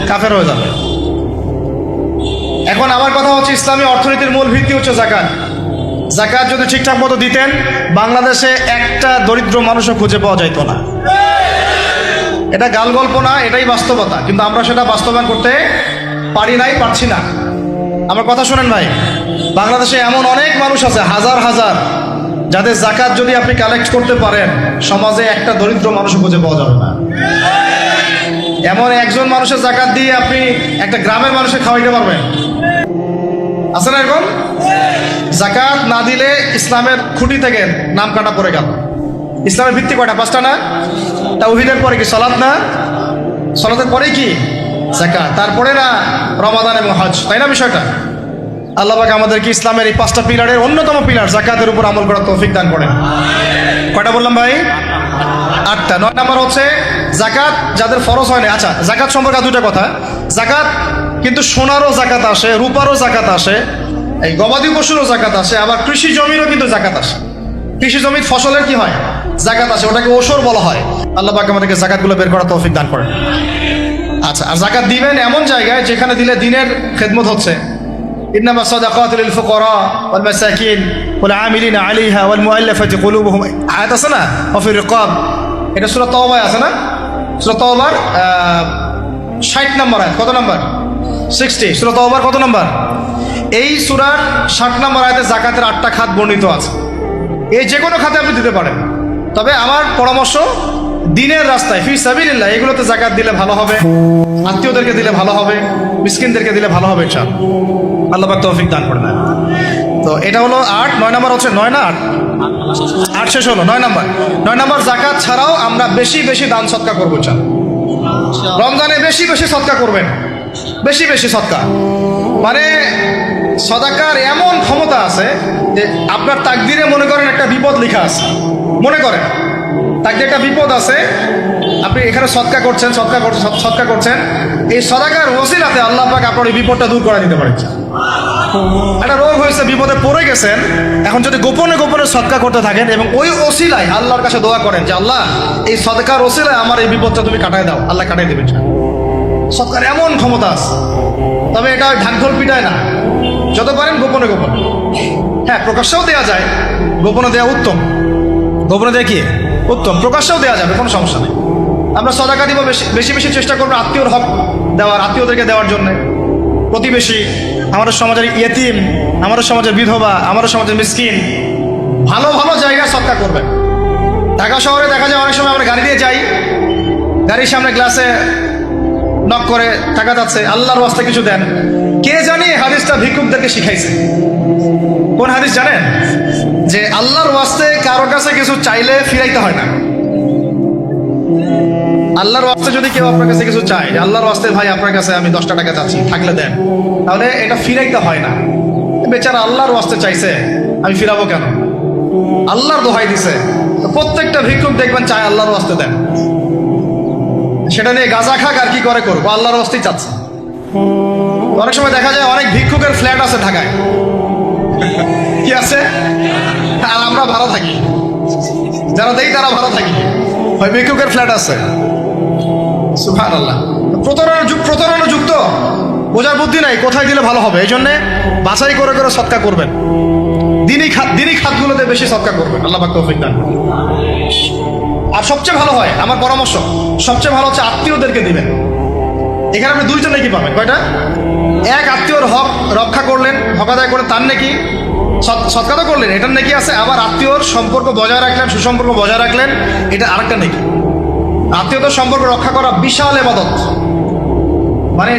কাফের হয়ে যাবে। এখন আমার কথা হচ্ছে, ইসলামী অর্থনীতির মূল ভিত্তি হচ্ছে জাকাত। জাকাত যদি ঠিকঠাক মতো দিতেন, বাংলাদেশে একটা দরিদ্র মানুষও খুঁজে পাওয়া যাইত না। এটা গাল গল্প না, এটাই বাস্তবতা। কিন্তু আমরা সেটা বাস্তবায়ন করতে পারি নাই, পারছি না। আমার কথা শোনেন ভাই, বাংলাদেশে এমন অনেক মানুষ আছে, হাজার হাজার, যাদের জাকাত যদি আপনি কালেক্ট করতে পারেন, সমাজে একটা দরিদ্র মানুষও খুঁজে পাওয়া যাবে না। এমন একজন মানুষের জাকাত দিয়ে আপনি একটা গ্রামের মানুষকে খাওয়াইতে পারবেন? আছে না এরকম? জাকাত না দিলে ইসলামের খুঁটি থেকে নাম কাটা পড়ে গেল। ইসলামের ভিত্তি কয়টা? 5টা না? তাওহীদের পরে কি সালাত না? সালাতের পরে কি? জাকাত। তারপরে না রমাদান এবং হজ, তাই না বিষয়টা? আল্লাহ পাক আমাদেরকে ইসলামের এই 5টা পিলারের অন্যতম পিলার জাকাতের উপর আমল করার তৌফিক দান করেন। কয়টা বললাম ভাই? 8টা। 9 নাম্বার হচ্ছে জাকাত যাদের ফরজ হয় না। আচ্ছা, জাকাত সম্পর্কে 2টা কথা। জাকাত কিন্তু সোনারও জাকাত আসে, রূপারও জাকাত আসে, এই গবাদি পশুরও জাকাত আসে, আবার কৃষি জমিরও কিন্তু জাকাত আসে। কৃষি জমির ফসলের কি হয়? জাকাত আসে, ওটাকে ওসর বলা হয়। আল্লাহ পাক আমাদেরকে জাকাতগুলো বের করার তৌফিক দান করেন। আচ্ছা, আর জাকাত দিবেন এমন জায়গায় যেখানে দিলে দিনের খেদমত হচ্ছে। ইন্নামা সাদাকাতু লিল ফুকারা ওয়াল মাসাকিন ওয়াল আমিলিনা আলাইহা ওয়াল মুআল্লাফাতি কুলুবুহুম, আয়াত আছে না, ওয়া ফির রিকাব, এটা সূরা তাওবায় আছে না, সূরা তাওবার 60 নম্বর আয়াত। কত নম্বর? 60। সূরা তাওবার কত নম্বর? এই সূরার 60 নম্বর আয়াতে জাকাতের 8টা খাত বর্ণিত আছে। এই যে কোনো খাতে আপনি দিতে পারেন, তবে আমার পরামর্শ দিনের রাস্তায় ফি সাবিলিল্লাহ এগুলোতে জাকাত দিলে ভালো হবে, আত্মীয়দেরকে দিলে ভালো হবে, মিসকিনদেরকে দিলে ভালো হবে ইনশাআল্লাহ। আল্লাহ পাক তৌফিক দান করে দেন। তো এটা হলো 8। 9 নম্বর হচ্ছে 9 না 8? 8 শেষ হলো। 9 নম্বর, 9 নম্বর জাকাত ছাড়াও আমরা বেশি বেশি দান সদকা করবো ইনশাআল্লাহ। রমজানে বেশি বেশি সদকা করবেন, বেশি বেশি সদকা। মানে সদাকার এমন ক্ষমতা আছে যে আপনার তাকদিরে মনে করেন একটা বিপদ লেখা আছে, মনে করেন তাকদিরে একটা বিপদ আছে, আপনি এখানে সদকা করছেন, সদকা করছেন, এই সদাকার ওসিলাতে আল্লাহ পাক আপনার এই বিপদটা দূর করে দিতে পারেন। একটা রোগ হয়েছে, বিপদে পড়ে গেছেন, এখন যদি গোপনে গোপনে সদকা করতে থাকেন এবং ওই ওসিলায় আল্লাহর কাছে দোয়া করেন যে আল্লাহ এই সদকার ওসিলায় আমার এই বিপদটা তুমি কাটায় দাও, আল্লাহ কাটাই দেবেন। সদকার এমন ক্ষমতা আছে, তবে এটা ঢাকঢোল পিটায় না, যত পারেন গোপনে গোপনে। হ্যাঁ, প্রকাশ্যেও দেওয়া যায়, গোপনে দেওয়া উত্তম, গোপনে দেওয়া কি উত্তম, প্রকাশ্যেও দেওয়া যাবে, কোনো সমস্যা নেই। আমরা সদাকা দিব, বেশি বেশি চেষ্টা করবো আত্মীয়র হক দেওয়ার, আত্মীয়দেরকে দেওয়ার জন্য, প্রতিবেশী, আমাদের সমাজের ইয়েতিম, আমাদের সমাজের বিধবা, আমাদের সমাজের মিসকিন, ভালো ভালো জায়গায় সদকা করবেন। ঢাকা শহরে দেখা যায় অনেক সময় আমরা গাড়ি দিয়ে যাই, গাড়ির সামনে গ্লাসে নক করে টাকা যাচ্ছে, আল্লাহর ওয়াস্তে কিছু দেন। কে জানি হাদিসটা ভিক্ষুকদেরকে শিখাইছে। কোন হাদিস জানেন? যে আল্লাহর ওয়াস্তে কারো কাছে কিছু চাইলে ফিরাইতে হয় না। আল্লাহর ওয়াস্তে যদি কেউ আপনার কাছে কিছু চায়, আল্লাহর ওয়াস্তে ভাই আপনার কাছে আমি 10টা টাকা চাচ্ছি, থাকলে দেন, তাহলে এটা ফিরাইতে হয় না। বেচারা আল্লাহর ওয়াস্তে চাইছে, আমি ফিরাবো কেন? আল্লাহর দোহাই দিছে। প্রত্যেকটা ভিক্ষুক দেখবেন চায় আল্লাহর ওয়াস্তে দেন, সেটা নিয়ে গাঁজা খাক আর কি করে করবো, আল্লাহর ওয়াস্তেই চাচ্ছে। অনেক সময় দেখা যায় অনেক ভিক্ষুকের ফ্ল্যাট আছে ঢাকায়, কি আছে, আর আমরা ভাড়া থাকি, যারা দেই তারা ভাড়া থাকি, ওই ভিক্ষুকের ফ্ল্যাট আছে। সুবহানাল্লাহ। প্রতারণা যুক্ত, বোঝার বুদ্ধি নাই কোথায় দিলে ভালো হবে, এই জন্যে বাছাই করে করে সদকা করবেন, দিনই খাতগুলোতে বেশি সদকা করবেন। আল্লাহ পাক তৌফিক দান। আর সবচেয়ে ভালো হয়, আমার পরামর্শ, সবচেয়ে ভালো হচ্ছে আত্মীয়দেরকে দিবেন। এখানে আপনি 2টা নাকি পাবেন। কয়টা? এক, আত্মীয়র হক রক্ষা করলেন, হক আদায় করে তার নাকি, সদকা তো করলেন, এটার নাকি আছে। আবার আত্মীয়র সম্পর্ক বজায় রাখলেন, সুসম্পর্ক বজায় রাখলেন, এটা আরেকটা নাকি। আত্মীয়তার সম্পর্ক রক্ষা করা বিশাল ইবাদত। মানে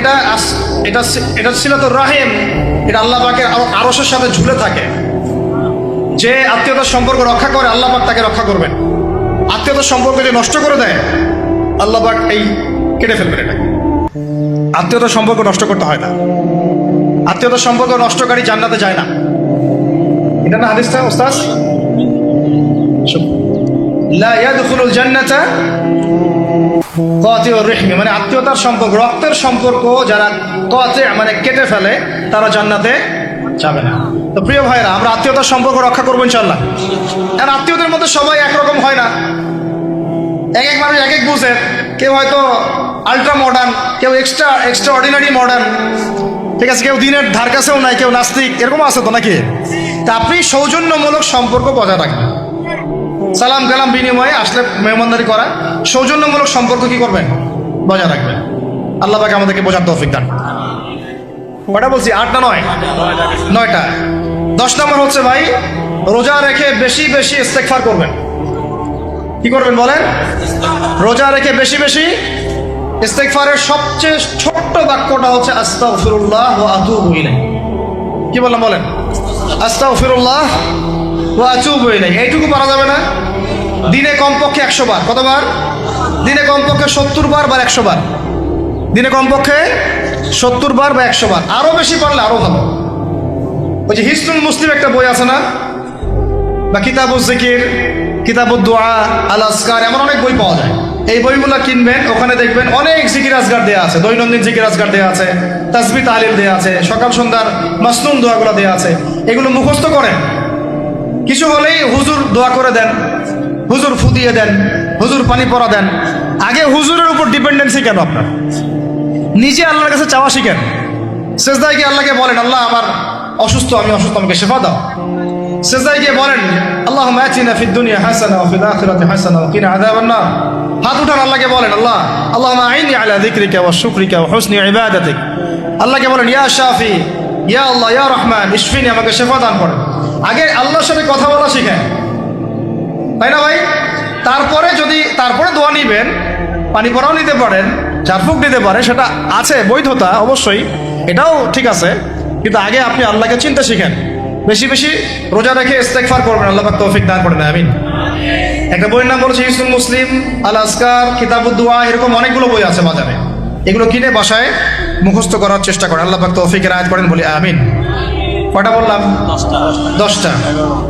এটা সিলাতুর রাহিম, এটা আল্লাহ পাকের আরশের সাথে ঝুলে থাকে। যে আত্মীয়তার সম্পর্ক রক্ষা করে আল্লাহ পাক তাকে রক্ষা করবেন। আত্মীয়তার সম্পর্ক যে নষ্ট করে দেয় আল্লাহ পাক এই কেটে ফেলবেন। এটা আত্মীয়তার সম্পর্ক নষ্ট করতে হয় না। আত্মীয়তার সম্পর্ক নষ্টকারী জান্নাতে যায় না। এটা না হাদিসটা ওস্তাদ? লা ইয়াদখুলুল জান্নাতা কাতিউর রহিম, মানে আত্মীয়তার সম্পর্ক, রক্তের সম্পর্ক যারা কাতি মানে কেটে ফেলে তারা জান্নাতে যাবে না। তো প্রিয় ভাইরা, আমরা আত্মীয়তার সম্পর্ক রক্ষা করবো ইনশাআল্লাহ। আর আত্মীয়দের মধ্যে সবাই একরকম হয় না, এক এক মানুষ এক এক বুঝে। কেউ হয়তো আলট্রা মডার্ন, কেউ এক্সট্রা অর্ডিনারি মডার্ন, ঠিক আছে, কেউ দিনের ধার কাছেও নাই, কেউ নাস্তিক, এরকম আছে তো নাকি? তা আপনি সৌজন্যমূলক সম্পর্ক বজায় রাখবেন। সালাম কালাম বিনিময়ে আসলে মেহমানদারি করা, সৌজন্যমূলক সম্পর্ক কি করবেন? বজায় রাখবেন। আল্লাহ পাক আমাদেরকে বোঝার তৌফিক দান। কয়টা বলছি? 8 না 9? 9টা। 10 নম্বর হচ্ছে ভাই, রোজা রেখে বেশি বেশি ইস্তেগফার করবেন। কি করবেন বলেন? রোজা রেখে বেশি বেশি ইস্তেগফারের সবচেয়ে ছোট্ট বাক্যটা হচ্ছে আস্তাগফিরুল্লাহ ওয়া আতুবু ইলাইহি। কি বললাম বলেন? আস্তাগফিরুল্লাহ ওয়া আতুবু ইলাইহি। এইটুকু পারা যাবে না? দিনে কমপক্ষে 100 বার। কতবার? দিনে কমপক্ষে 70 বার বা 100 বার। দিনে কমপক্ষে 70 বার বা 100 বার। আরো বেশি পারলে আরো ভালো। ওই যে হিসনুল মুসলিম একটা বই আছে না, বা কিতাবুজ জিকির, কিতাবুদ দোয়া, আল আসকার, এমন অনেক বই পাওয়া যায়। এই বইগুলো কিনবেন, ওখানে দেখবেন অনেক জিকির আজগার দেওয়া আছে, দৈনন্দিন জিকির আজগার দেওয়া আছে, তাসবিহ তাহলিল দেওয়া আছে, সকাল সন্ধ্যার মাসনুন দোয়াগুলো দেওয়া আছে। এগুলো মুখস্থ করেন, কিছু হলেই হুজুর দোয়া করে দেন, হুজুর ফুদিয়ে দেন, হুজুর পানি পরা দেন। আগে হুজুরের উপর ডিপেন্ডেন্সি কেন আপনার? নিজে আল্লাহর কাছে চাওয়া শিখেন। সেজদায় গিয়ে আল্লাহকে বলেন, আল্লাহ আমার অসুস্থ, আমি অসুস্থ, আমাকে শেফা দাও। সেজদায় গিয়ে বলেন, আল্লাহুম্মা আতিনা ফিদ দুনিয়া হাসানা ওয়া ফিল আখিরাতি হাসানা ওয়া কিনা আযাবান নার। হাত উঠান, আল্লাহকে বলেন, আল্লাহুম্মা আইনি আলা যিকরিকা ওয়া শুকরিকা ওয়া হুসনি ইবাদাতিক। আল্লাহকে বলেন, ইয়া শাফি, ইয়া আল্লাহ, ইয়া রহমান, ইশফিনি, আমাকে শেফা দান করেন। আগে আল্লাহর সাথে কথা বলা শিখেন, তাই না ভাই? তারপরে দোয়া নিবেন, পানি পড়াও নিতে পারেন, ঝাড়ফুঁক দিতে পারেন, সেটা আছে বৈধতা অবশ্যই, এটাও ঠিক আছে। কিন্তু আগে আপনি আল্লাহকে চিন্তা শিখেন। বেশি বেশি রোজা রেখে ইস্তেগফার করবেন, আল্লাহ পাক তৌফিক দান করেন, আমিন। একটা বইয়ের নাম বলেছে হিসনুল মুসলিম, আল আজকার, কিতাবুদ দুআ, এরকম অনেকগুলো বই আছে বাজারে। এগুলো কিনে বাসায় মুখস্থ করার চেষ্টা করেন, আল্লাহ পাক তৌফিকের আয়াত করেন, বলি আমিন। কয়টা বললাম? 10টা।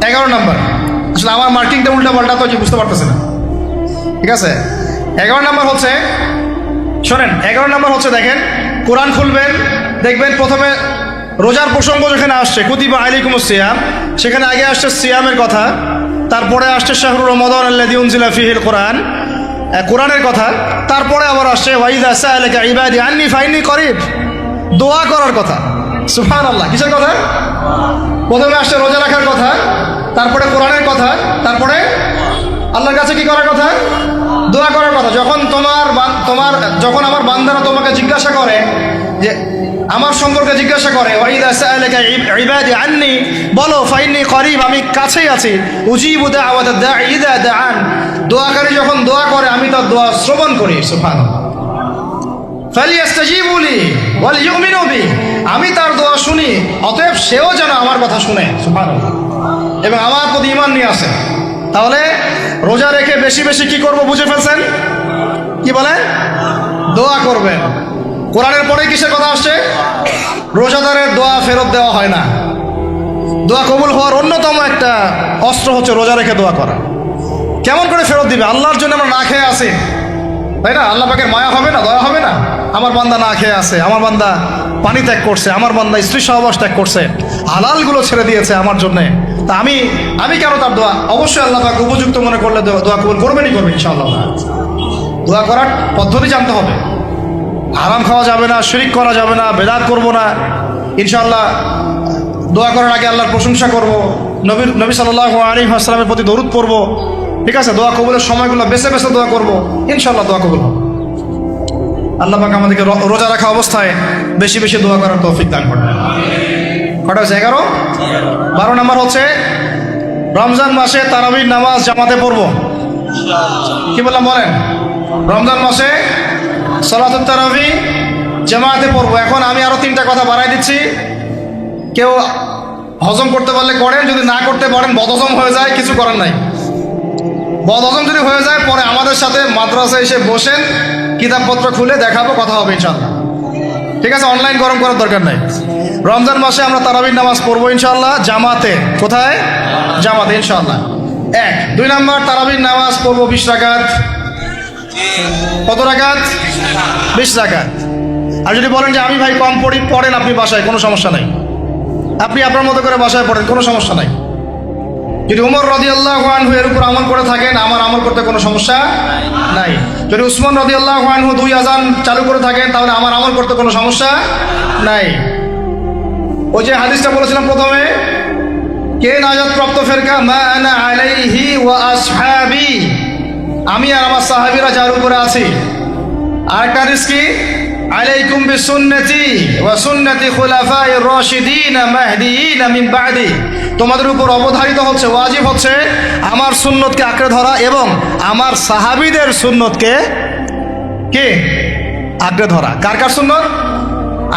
11 নাম্বার, আসলে আমার মার্কিংটা উল্টা পাল্টা তো বুঝতে পারতেছে না, ঠিক আছে? 11 নাম্বার হচ্ছে, শোনেন, 11 নাম্বার হচ্ছে, দেখেন, কোরআন খুলবেন, দেখবেন প্রথমে রোজার প্রসঙ্গ যেখানে আসছে, কুতিবা আলাইকুমুস সিয়াম, সেখানে আগে আসছে সিয়ামের কথা, তারপরে আসছে শাহরুর রমাদান আল্লাযী উনজিলা ফীহিল কোরআন, কোরআনের কথা, তারপরে আবার আসছে ওয়াইদা সাআলাকা ইবাদি আন্নী ফাইন্নী করিব, দোয়া করার কথা। সুবহানাল্লাহ, কিসের কথা? প্রথমে আসছে রোজা রাখার কথা, তারপরে কোরআনের কথা, তারপরে আল্লাহর কাছে কি করার কথা? দোয়া করার কথা। যখন আমার বান্দারা তোমাকে জিজ্ঞাসা করে, যে আমার সম্পর্কে জিজ্ঞাসা করে, ওয়াইদা সাআলাকা ইবাদি আন্নী, বলো ফাইন্নী করিব, আমি কাছেই আছি, উজিবু দাওয়াতাদ দাঈ ইযা দাআন, দোয়াকারী যখন দোয়া করে আমি তার দোয়া শ্রবণ করি। সুবহানাল্লাহ। ফালিয়াস্তাজিবু লি ওয়া লিইউমিনু বি, আমি তার দোয়া শুনি, অতএব সেও যেন আমার কথা শুনে, সুবহানাল্লাহ, এবং আমার প্রতি ঈমান নিয়ে আসে। তাহলে রোজা রেখে বেশি বেশি কি করব বুঝে ফেলছেন? কি বলে? দোয়া করবেন। কোরআনের পরে কিসের কথা আসছে? রোজাদারের দোয়া ফেরত দেওয়া হয় না। দোয়া কবুল হওয়ার অন্যতম একটা অস্ত্র হচ্ছে রোজা রেখে দোয়া করা। কেমন করে ফেরত দিবে? আল্লাহর জন্য আমরা না খেয়ে আসি, তাই না? আল্লাহ পাকের মায়া হবে না, দয়া হবে না? আমার বান্দা না খেয়ে আছে, আমার বান্দা পানি ত্যাগ করছে, আমার বান্দা স্ত্রী সহবাস ত্যাগ করছে, হালালগুলো ছেড়ে দিয়েছে আমার জন্যে, তা আমি কেন তার দোয়া? অবশ্যই আল্লাহ পাক উপযুক্ত মনে করলে দোয়া কবুল করবেনই করবেন ইনশাআল্লাহ। দোয়া করার পদ্ধতি জানতে হবে। হারাম খাওয়া যাবে না, শিরিক করা যাবে না, বেদাত করব না, ইনশাআল্লাহ। দোয়া করার আগে আল্লাহর প্রশংসা করব, নবী সাল্লাল্লাহু আলাইহি ওয়াসাল্লামের প্রতি দরুদ পড়ব, ঠিক আছে? দোয়া কবুলের সময়গুলো বেছে বেছে দোয়া করব, ইনশাআল্লাহ দোয়া কবুল হবে। আল্লাহ পাক আমাদেরকে রোজা রাখা অবস্থায় বেশি বেশি দোয়া করার তৌফিক দান করবেন। কটা হচ্ছে? 11। 12 নাম্বার হচ্ছে, রমজান মাসে তারাবির নামাজ জামাতে পড়ব। কি বললাম বলেন? রমজান মাসে সালাতুত তারাবি জামাতে পড়ব। এখন আমি আরো 3টা কথা বাড়াই দিচ্ছি, কেউ হজম করতে পারলে করেন, যদি না করতে পারেন, বদহজম হয়ে যায়, কিছু করার নাই। বদহজম যদি হয়ে যায়, পরে আমাদের সাথে মাদ্রাসায় এসে বসেন, কিতাবপত্র খুলে দেখাবো, কথা হবে ইনশাআল্লাহ, ঠিক আছে? অনলাইন গরম করার দরকার নাই। রমজান মাসে আমরা তারাবির নামাজ পড়বো ইনশাআল্লাহ জামাতে। কোথায়? জামাতে ইনশাআল্লাহ। 1। 2 নাম্বার, তারাবির নামাজ পড়বো 20 রাকাত। কত রাকাত? 20 রাকাত। আর যদি বলেন যে আমি ভাই কম পড়েন আপনি বাসায়, কোনো সমস্যা নাই, আপনি আপনার মতো করে বাসায় পড়েন, কোনো সমস্যা নাই। যদি উমর রাদিয়াল্লাহু আনহু এর উপর আমল করে থাকেন, আমার আমল করতে কোনো সমস্যা নাই। যদি উসমান রাদিয়াল্লাহু আনহু 2 আযান চালু করে থাকেন, তাহলে আমার আমল করতে কোনো সমস্যা নাই। ওই যে হাদিসটা বলেছিলাম প্রথমে, কে নাজাত প্রাপ্ত ফেরকা? মা আনা আলাইহি ওয়া আসহাবি, আমি আর আমার সাহাবীরা যার উপরে আছি। আরেকটা হাদিস কি? আলাইকুম বিসুন্নতি ওয়া সুন্নতি খুলাফায়ে রাশিদিন মাহদিয়িন মিন বা'দি, তোমাদের উপর অবধারিত হচ্ছে, ওয়াজিব হচ্ছে আমার সুন্নতকে আঁকড়ে ধরা এবং আমার সাহাবীদের সুন্নতকে কে আঁকড়ে ধরা। কার কার সুন্নত?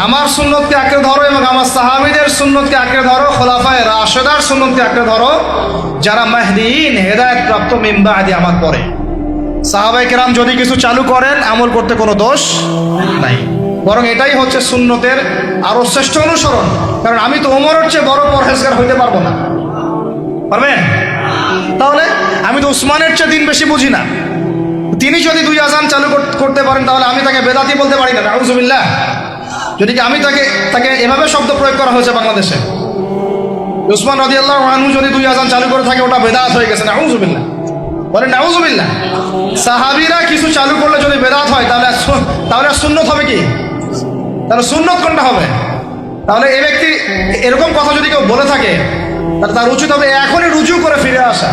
আমার সুন্নতকে আঁকড়ে ধরো এবং আমার সাহাবীদের সুন্নতকে আঁকড়ে ধরো, খোলাফায়ে রাশেদার সুন্নতকে আঁকড়ে ধরো, যারা মাহদিয়িন, হেদায়েত প্রাপ্ত মিন বা'দি, আমার পরে। সাহাবায়ে কেরাম যদি কিছু চালু করেন, আমল করতে কোনো দোষ নাই, বরং এটাই হচ্ছে সুন্নতের আরো শ্রেষ্ঠ অনুসরণ। কারণ আমি তো ওমরের চেয়ে বড় পরহেজগার হইতে পারবো না, পারবেন? তাহলে আমি তো উসমানের চেয়ে দিন বেশি বুঝি না। তিনি যদি 2 আযান চালু করতে পারেন, তাহলে আমি তাকে বেদাতি বলতে পারি না, নাউযুবিল্লাহ। যদি আমি তাকে এভাবে শব্দ প্রয়োগ করা হয়েছে বাংলাদেশে, উসমান রাদিয়াল্লাহু আনহু যদি 2 আযান চালু করে থাকে, ওটা বেদাত হয়ে গেছে, নাউযুবিল্লাহ। বলেন নাউযুবিল্লাহ। সাহাবীরা কিছু চালু করলে যদি বেদাত হয়, তাহলে সুন্নত হবে কি? তাহলে সুন্নত কোনটা হবে? তাহলে এই ব্যক্তি এরকম কথা যদি কেউ বলে থাকে তাহলে তার উচিত হবে এখনই রুজু করে ফিরে আসা,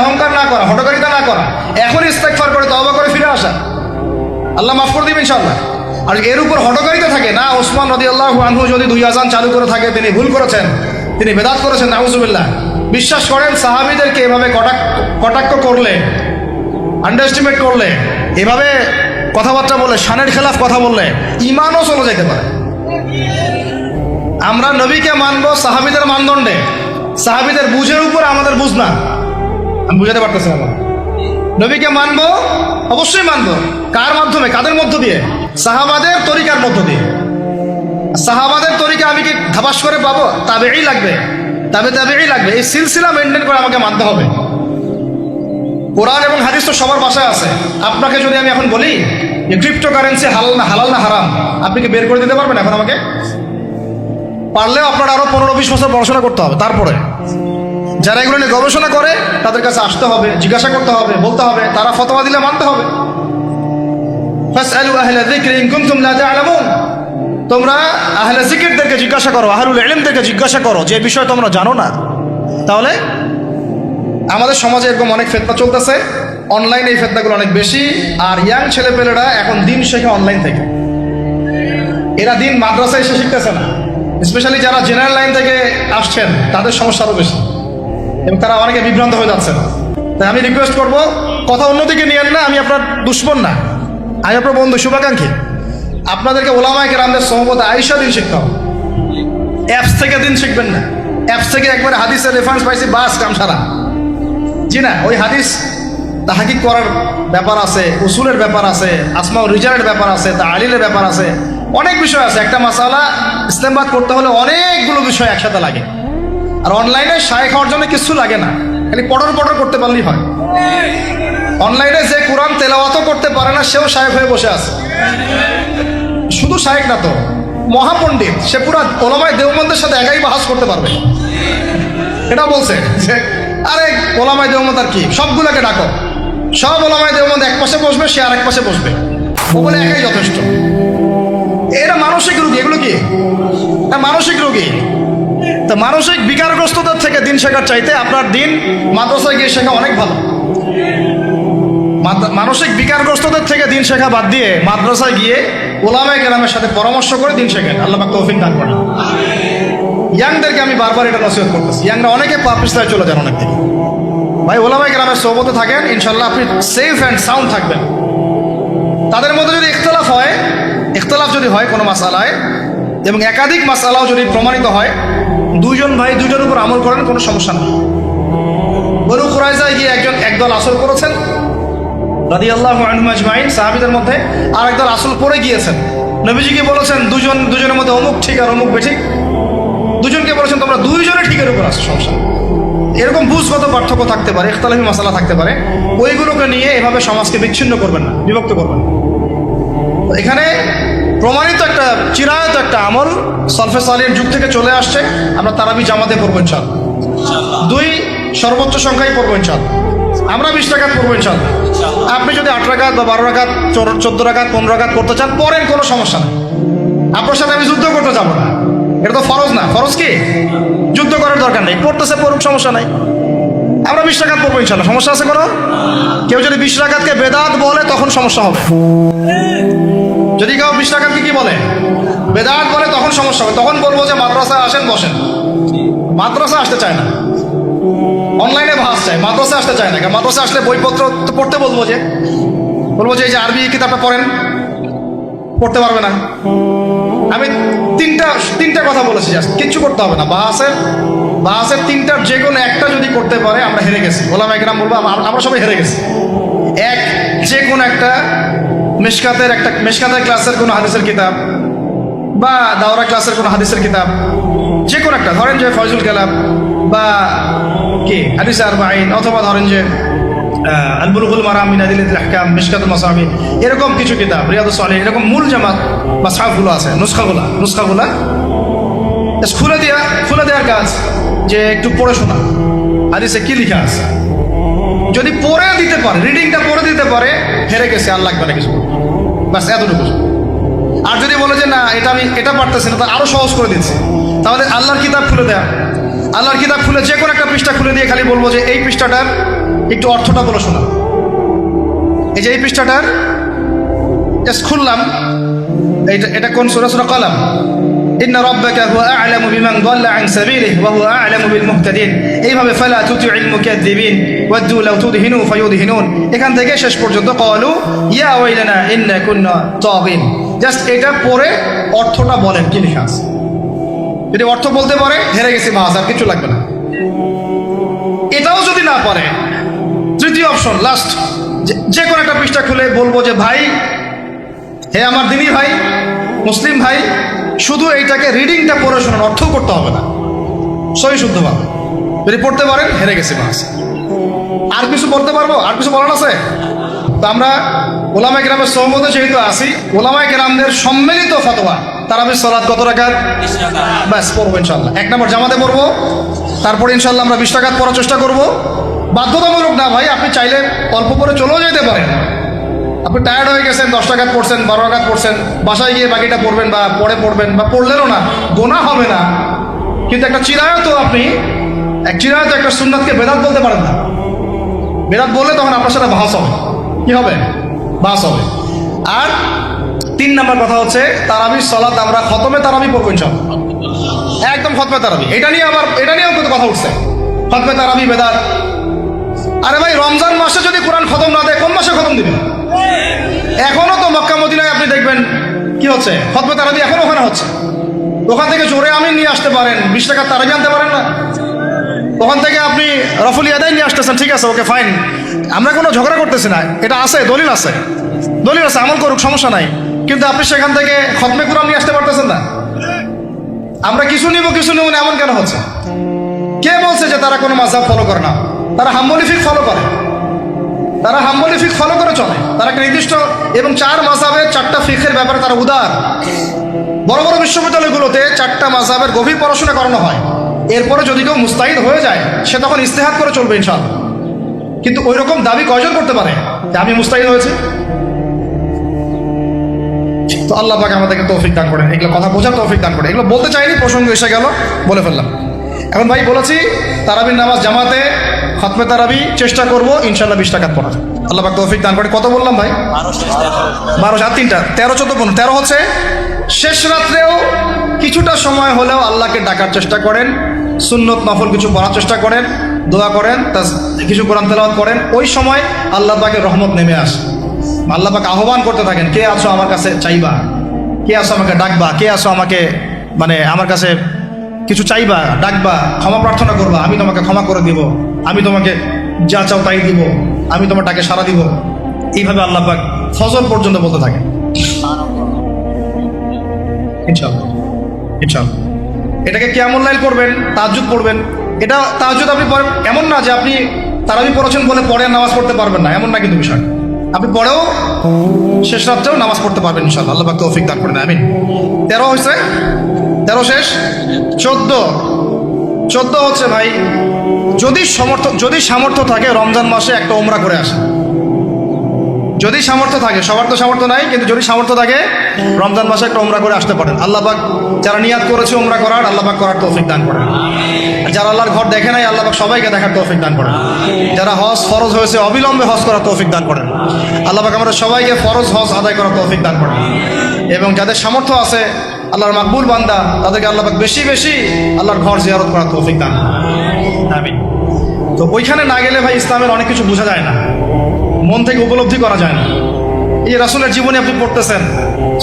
অহংকার না করা, হঠকারিতা না করা, এখনই ইস্তেগফার করে তওবা করে ফিরে আসা। আল্লাহ মাফ করে দিবেন ইনশাআল্লাহ। আর এর উপর হঠকারিতা থাকে না, ওসমান রাদিয়াল্লাহু আনহু যদি 2 আযান চালু করে থাকে তিনি ভুল করেছেন, তিনি বেদাত করেছেন, নাউযুবিল্লাহ। বিশ্বাস করেন সাহাবীদেরকে এভাবে কটাক্ষ করলে, আন্ডারএস্টিমেট করলে, এভাবে কথাবার্তা বলে, শানের খেলাফ কথা বললে ঈমানও চলে যেতে পারে। আমরা নবীকে মানবো সাহাবীদের মানদণ্ডে, সাহাবীদের বুঝের উপর আমাদের বুঝ না। আমি বুঝাতে পারতেছি না। নবীকে মানবো, অবশ্যই মানবো। কার মাধ্যমে? কাদের মধ্য দিয়ে? সাহাবাদের তরিকার মধ্য দিয়ে। সাহাবাদের তরিকা আমি কি ধাবাস করে পাবো? তাবেই লাগবে, তাবেই লাগবে। এই সিলসিলা মেনটেন করে আমাকে মানতে হবে। কোরআন এবং হাদিস তো সবার বাসায় আছে। আপনাকে যদি আমি এখন বলি যে ক্রিপ্টোকারেন্সি হালাল না হারাম, আপনি কি বের করে দিতে পারবেন এখন আমাকে? পারলেও আপনার আরো 15-20 বছর পড়াশোনা করতে হবে। তারপরে যারা এগুলো নিয়ে গবেষণা করে তাদের কাছে আসতে হবে, জিজ্ঞাসা করতে হবে, বলতে হবে, তারা ফতোয়া দিলে মানতে হবে। ফাসআলু আহলা যিকরি ইন কুনতুম লা তা'লামুন। তোমরা আহলে জিকিরদেরকে জিজ্ঞাসা করো, আহলুল ইলমদেরকে জিজ্ঞাসা করো যে বিষয় তোমরা জানো না। তাহলে আমাদের সমাজে এরকম অনেক ফিতনা চলতেছে, অনলাইনে এই ফিতনাগুলো অনেক বেশি। আর ইয়াং ছেলেপেলেরা এখন দিন শেখে অনলাইন থেকে। এরা দিন মাদ্রাসায় এসে শিখতেছে না। স্পেশালি যারা জেনারেল লাইন থেকে আসছেন তাদের সমস্যা আরও বেশি, এবং তারা অনেকে বিভ্রান্ত হয়ে যাচ্ছেন। তাই আমি রিকোয়েস্ট করব, কথা অন্যদিকে নিয়েন না। আমি আপনার দুশ্মন না, আমি আপনার বন্ধু, শুভাকাঙ্ক্ষী। আপনাদেরকে ওলামায়ে কেরামদের সোহবতে আইসা দিন শিখতে হবে। অ্যাপস থেকে দিন শিখবেন না। অ্যাপস থেকে একবারে হাদিসের রেফারেন্স পাইছি, বাস কাম সারা। জি না, ওই হাদিস তাহাকিক করার ব্যাপার আছে, উসুলের ব্যাপার আছে, আসমাউর রিজালের ব্যাপার আছে, তাআলিলের ব্যাপার আছে, অনেক বিষয় আছে। একটা মাসালা ইস্তেমবাদ করতে হলে অনেকগুলো বিষয় একসাথে লাগে। আর অনলাইনে শায়েখ হওয়ার জন্য কিছু লাগে না, খালি পটর করতে পারলেই হয়। অনলাইনে যে কোরআন তেলাওয়াতও করতে পারে না সেও শায়েখ হয়ে বসে আছে। শুধু শায়েখ না তো, মহাপণ্ডিত, সে পুরো ওলামায়ে দেওবন্দের সাথে একাই বাহাস করতে পারবে। এটা বলছে যে আরে ওলামায়ে দেওবন্দ আর কি, সবগুলোকে ডাকো, সব ওলামায়ে দেওবন্দ এক পাশে বসবে, সে আরেক পাশে বসবে, ও বলে একাই যথেষ্ট। এরা মানসিক রোগী। এগুলো কি? মানসিক রোগী। তা মানসিক বিকারগ্রস্ততার থেকে দিন শেখার চাইতে আপনার দিন মাদ্রাসায় গিয়ে শেখা অনেক ভালো। মানসিক বিকারগ্রস্ততার থেকে দিন শেখা বাদ দিয়ে মাদ্রাসায় গিয়ে ওলামায়ে কেরামের সাথে পরামর্শ করে দিন শেখেন। আল্লাহ পাক তৌফিক দান করেন। ইয়াংদেরকে আমি বারবার এটা নসিহত করতেছি। ইয়াংরা অনেকে পাপিস্তায় চলে যান অনেক থেকে। ভাই, ওলামায়ে কেরামের সোহবতে থাকেন, ইনশাল্লাহ আপনি সেফ অ্যান্ড সাউন্ড থাকবেন। তাদের মধ্যে যদি ইখতলাফ যদি হয় কোনো মাসালায়, এবং একাধিক মাসালাও যদি প্রমাণিত হয়, দুইজন ভাই দুইজনের উপর আমল করেন, কোনো সমস্যা নেই। বনু কুরাইজায় গিয়ে একদল আসল করেছেন রাদিয়াল্লাহু আনহুম আজমাইন, সাহাবীদের মধ্যে, আর একদল আসল পড়ে গিয়েছেন। নবীজিকে বলেছেন দুজনের মধ্যে অমুক ঠিক আর অমুক বেঠিক। দুজনকে বলেছেন তোমরা দুইজনে ঠিকের উপর আসো, সমস্যা। এরকম বুঝগত পার্থক্য থাকতে পারে, ইখতিলাফি মাসালা থাকতে পারে। ওইগুলোকে নিয়ে এভাবে সমাজকে বিচ্ছিন্ন করবেন না, বিভক্ত করবেন না। এখানে প্রমাণিত একটা চিরায়ত একটা আমল সলফে সালিহীন যুগ থেকে চলে আসছে। আমরা তারাবি জামাতে পড়বো ইনশাআল্লাহ। 2 সর্বোচ্চ সংখ্যায় পড়বো ইনশাআল্লাহ। আমরা 20 রাকাত পড়বো ইনশাআল্লাহ। আপনি যদি 8 রাকাত বা 12 রাকাত, 14 রাকাত, 15 রাকাত করতে চান, পড়েন, কোনো সমস্যা নেই। আপনার সাথে আমি যুদ্ধ করতে যাবো না, এটা তো ফরজ না। ফরজ কি? যুদ্ধ করার দরকার নেই, পড়তেছে পড়ুক, সমস্যা নাই। আমরা 20 রাকাত পড়বো ইনশাআল্লাহ, সমস্যা আছে কোনো? কেউ যদি 20 রাকাতকে বেদাত বলে তখন সমস্যা হবে। যদি কেউ 20 রাকাতকে কি বলে? বেদাত বলে, তখন সমস্যা হবে। তখন বলবো যে মাদ্রাসায় আসেন, বসেন। মাদ্রাসা আসতে চায় না, অনলাইনে ভাস চায়, মাদ্রাসা আসতে চায় না। মাদ্রাসা আসলে বইপত্র পড়তে বলবো যে এই যে আরবি কিতাবটা পড়েন, পড়তে পারবে না। আমি তিনটা কথা বলেছি, জাস্ট কিচ্ছু করতে হবে না। বাহাসের 3টার যে কোনো একটা যদি করতে পারে আমরা হেরে গেছি। ওলামায়ে কেরাম বলবো আমরা সবাই হেরে গেছি। যে কোনো একটা মেশকাতের ক্লাসের কোনো হাদিসের কিতাব, বা দাওরা ক্লাসের কোনো হাদিসের কিতাব, যে কোনো একটা, ধরেন যে ফয়জুল কালাম বা কি হাদিস আরবাঈন, অথবা ধরেন যে আল বুলুগুল মারাম মিন আদিল্লাতিল আহকাম, মিশকাতুল মাসাবি, এরকম কিছু কিতাব, রিয়াদুস সালিহিন, এরকম মূল জামাত মাসহাফগুলো আছে, নুসখাগুলা খুলে দেওয়ার কাজ, যে একটু পড়ে শোনা হাদিসে কি লেখা আছে। যদি পড়ে দিতে পারে, রিডিংটা পড়ে দিতে পারে, হেরে গেছে, আর লাগবে না কিছু, বাস এতটুকু। আর যদি বলে যে না আমি এটা পারতেছি না, তা আরো সহজ করে দিচ্ছি, তাহলে আল্লাহর কিতাব খুলে দেয়া, আল্লাহর কিতাব খুলে যে কোনো একটা পৃষ্ঠা খুলে দিয়ে খালি বলবো যে এই পৃষ্ঠাটার একটু অর্থটা বলে শোনা। এই যে এই পৃষ্ঠাটার জাস্ট খুললাম, এটা কোন সূরা? সূরা কলম। ইন্না রাব্বাকা হুয়া আ'লামু বিমান দাল্লা আন সাবিলিহি ওয়া হুয়া আ'লামু বিল মুহতাদিন। এইভাবে ফালা তুতি'ল মুকাদ্দিবিন ওয়াদ্দু লাউ তুদহিনু ফায়ুদহিনুন, এখান থেকে শেষ পর্যন্ত ক্বালু ইয়া ওয়াইলানা ইন্না কুন্না তাগিন। জাস্ট এটা পড়ে অর্থটা বলেন কি লেখা আছে। যদি অর্থ বলতে পারে হেরে গেছি, মাস আর কিছু লাগবে না। এটাও যদি না পারে, তৃতীয় অপশন লাস্ট, যে কোনো একটা পৃষ্ঠা খুলে বলবো যে ভাই, হে আমার দিনী ভাই, মুসলিম ভাই, শুধু এইটাকে রিডিংটা পড়ে শোনান, অর্থও করতে হবে না, সহি শুদ্ধভাবে। যদি পড়তে পারেন হেরে গেছে মাস। আর কিছু বলতে পারবো? আর কিছু বলার আছে? তো আমরা ওলামায়ে কেরামের সহমতে যেহেতু আসি, ওলামায়ে কেরামদের সম্মিলিত ফতোয়া তারাবির সালাত কত রাকাত? ব্যাস পড়বো ইনশাল্লাহ। 1 নম্বর জামাতে পড়বো, তারপরে ইনশাল্লাহ আমরা 20 রাকাত পড়ার চেষ্টা করবো। বাধ্যতামূলক না ভাই, আপনি চাইলে অল্প করে চলেও যেতে পারেন। আপনি টায়ার্ড হয়ে গেছেন, 10 রাকাত পড়ছেন, 12 রাকাত পড়ছেন, বাসায় গিয়ে বাকিটা পড়বেন বা পরে পড়বেন, বা পড়লেনও না, গোনা হবে না। কিন্তু একটা চিরায়ত, আপনি এক চিরায়ত একটা সুন্নাতকে বেদাত বলতে পারেন না। বেদাত বললে তখন আপনার সাথে বাহাস হবে। কি হবে? বাহাস হবে। আর 3 নম্বর কথা হচ্ছে তারাবির সালাত আমরা খতমে তারাবি পড়বো ইনশাআল্লাহ, একদম খতমে তারাবি। এটা নিয়েও কত কথা উঠছে, খতমে তারাবি বেদাত। আরে ভাই, রমজান মাসে যদি কোরআন খতম না দেয়, কোন মাসে খতম দিবে? এখনো তো মক্কা মদিনায় আপনি দেখবেন কি হচ্ছে, খতমে তারাবি এখনো ওখানে হচ্ছে। ওখান থেকে জোরে আমিন নিয়ে আসতে পারেন, 20 টাকার তারাবি আনতে পারেন না? ওখান থেকে আপনি রফুল ইয়াদাইন নিয়ে আসতেছেন, ঠিক আছে, ওকে ফাইন, আমরা কোনো ঝগড়া করতেছি না, এটা আছে, দলিল আছে, আমল করুক, সমস্যা নাই। কিন্তু আপনি সেখান থেকে খতমে কোরআন নিয়ে আসতে পারতেছেন না। আমরা কিছু নিব না, এমন কেন হচ্ছে? কে বলছে যে তারা কোনো মাযহাব ফলো করে না? তারা হাম্বলি ফিকহ ফলো করে, চলে। তারা একটা নির্দিষ্ট এবং 4 মাযহাবের 4টা ফিকহের ব্যাপারে তারা উদার। বড় বড় বিশ্ববিদ্যালয়গুলোতে 4টা মাযহাবের গভীর পড়াশোনা করানো হয়। এরপরে যদি কেউ মুস্তাহিদ হয়ে যায়, সে তখন ইজতিহাদ করে চলবে ইনশাআল্লাহ। কিন্তু ওই রকম দাবি কয়জন করতে পারে যে আমি মুস্তাহিদ হয়েছি? তো আল্লাহ পাক আমাদেরকে তৌফিক দান করেন, এগুলো কথা বোঝার তৌফিক দান করেন। এগুলো বলতে চাইনি, প্রসঙ্গ এসে গেল, বলে ফেললাম। এখন ভাই বলেছি তারাবির নামাজ জামাতে খতমে তারাবি চেষ্টা করবো ইনশাআল্লাহ 20 রাকাত পড়ার। আল্লাহ পাক তৌফিক দান করে। কত বললাম ভাই? 12 আর 3টা 13, 14, 15। 13 হচ্ছে শেষ রাত্রেও কিছুটা সময় হলেও আল্লাহকে ডাকার চেষ্টা করেন, সুন্নত নফল কিছু পড়ার চেষ্টা করেন, দোয়া করেন, কিছু কোরআন তেলাওয়াত করেন। ওই সময় আল্লাহ পাকের রহমত নেমে আসে। আল্লাহ পাক আহ্বান করতে থাকেন, কে আছো আমার কাছে চাইবা, কে আছো আমাকে ডাকবা, কে আছো আমাকে আমার কাছে কিছু চাইবা, ডাকবা, ক্ষমা প্রার্থনা করবা, আমি তোমাকে ক্ষমা করে দিব, আমি তোমাকে যা চাও তাই দিব, আমি তোমার ডাকে সাড়া দিব। এইভাবে আল্লাহ পাক ফজর পর্যন্ত বলতে থাকেন। ইনশাআল্লাহ এটাকে কিয়ামুল লাইল করবেন, তাহাজ্জুদ পড়বেন। এটা তাহাজ্জুদ আপনি এমন না যে আপনি তারাবি পড়েছেন বলে পরে নামাজ পড়তে পারবেন না, এমন না কিন্তু বিষয়। আপনি পরেও শেষ রাত্রেও নামাজ পড়তে পারবেন ইনশাআল্লাহ। আল্লাহ পাক তৌফিক দান করেন, আমিন। 13 হয়েছে, 13 শেষ। 14 হচ্ছে ভাই, যদি সামর্থ্য থাকে রমজান মাসে একটা উমরা করে আসে। যদি সামর্থ্য থাকে, সবার তো সামর্থ্য নাই, কিন্তু যদি সামর্থ্য থাকে রমজান মাসে একটা উমরা করে আসতে পারেন। আল্লাহ পাক যারা নিয়াত করেছে উমরা করার, আল্লাহ পাক করার তৌফিক দান করেন। যারা আল্লাহর ঘর দেখে নাই, আল্লাহ পাক সবাইকে দেখার তৌফিক দান করেন। যারা হজ ফরজ হয়েছে অবিলম্বে হজ করার তৌফিক দান করেন। আল্লাহ পাক আমাদের সবাইকে ফরজ হজ আদায় করার তৌফিক দান করেন। এবং যাদের সামর্থ্য আছে, আল্লাহর মাকবুল বান্দা, তাদেরকে আল্লাহ পাক বেশি বেশি আল্লাহর ঘর জিয়ারত করার তৌফিক দান করেন, আমিন। তো ওইখানে না গেলে ভাই ইসলামের অনেক কিছু বোঝা যায় না, মন থেকে উপলব্ধি করা যায় না। এই যে রাসূলের জীবনে আপনি পড়তেছেন,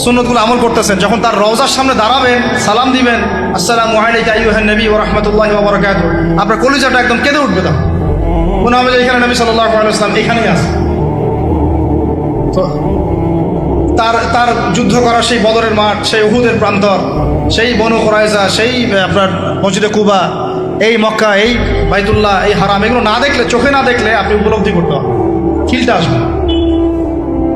সুন্নতগুলো আমল করতেছেন, যখন তার রওজার সামনে দাঁড়াবেন, সালাম দিবেন, আসসালামু আলাইকা আইয়ুহান নবী ওয়া রাহমাতুল্লাহি ওয়া বারাকাতুহু, আপনার কলিজাটা একদম কেঁদে উঠবে। তখন মনে হবে যে এখানে নবী সাল্লাল্লাহু আলাইহি ওয়াসাল্লাম এখানেই আছে। তো তার যুদ্ধ করা সেই বদরের মাঠ, সেই উহুদের প্রান্তর, সেই বনু কুরাইজা, সেই আপনার মসজিদে কুবা, এই মক্কা, এই বাইতুল্লাহ, এই হারাম, এগুলো না দেখলে, চোখে না দেখলে আপনি উপলব্ধি করতে হবে, ফিলটা আসবে।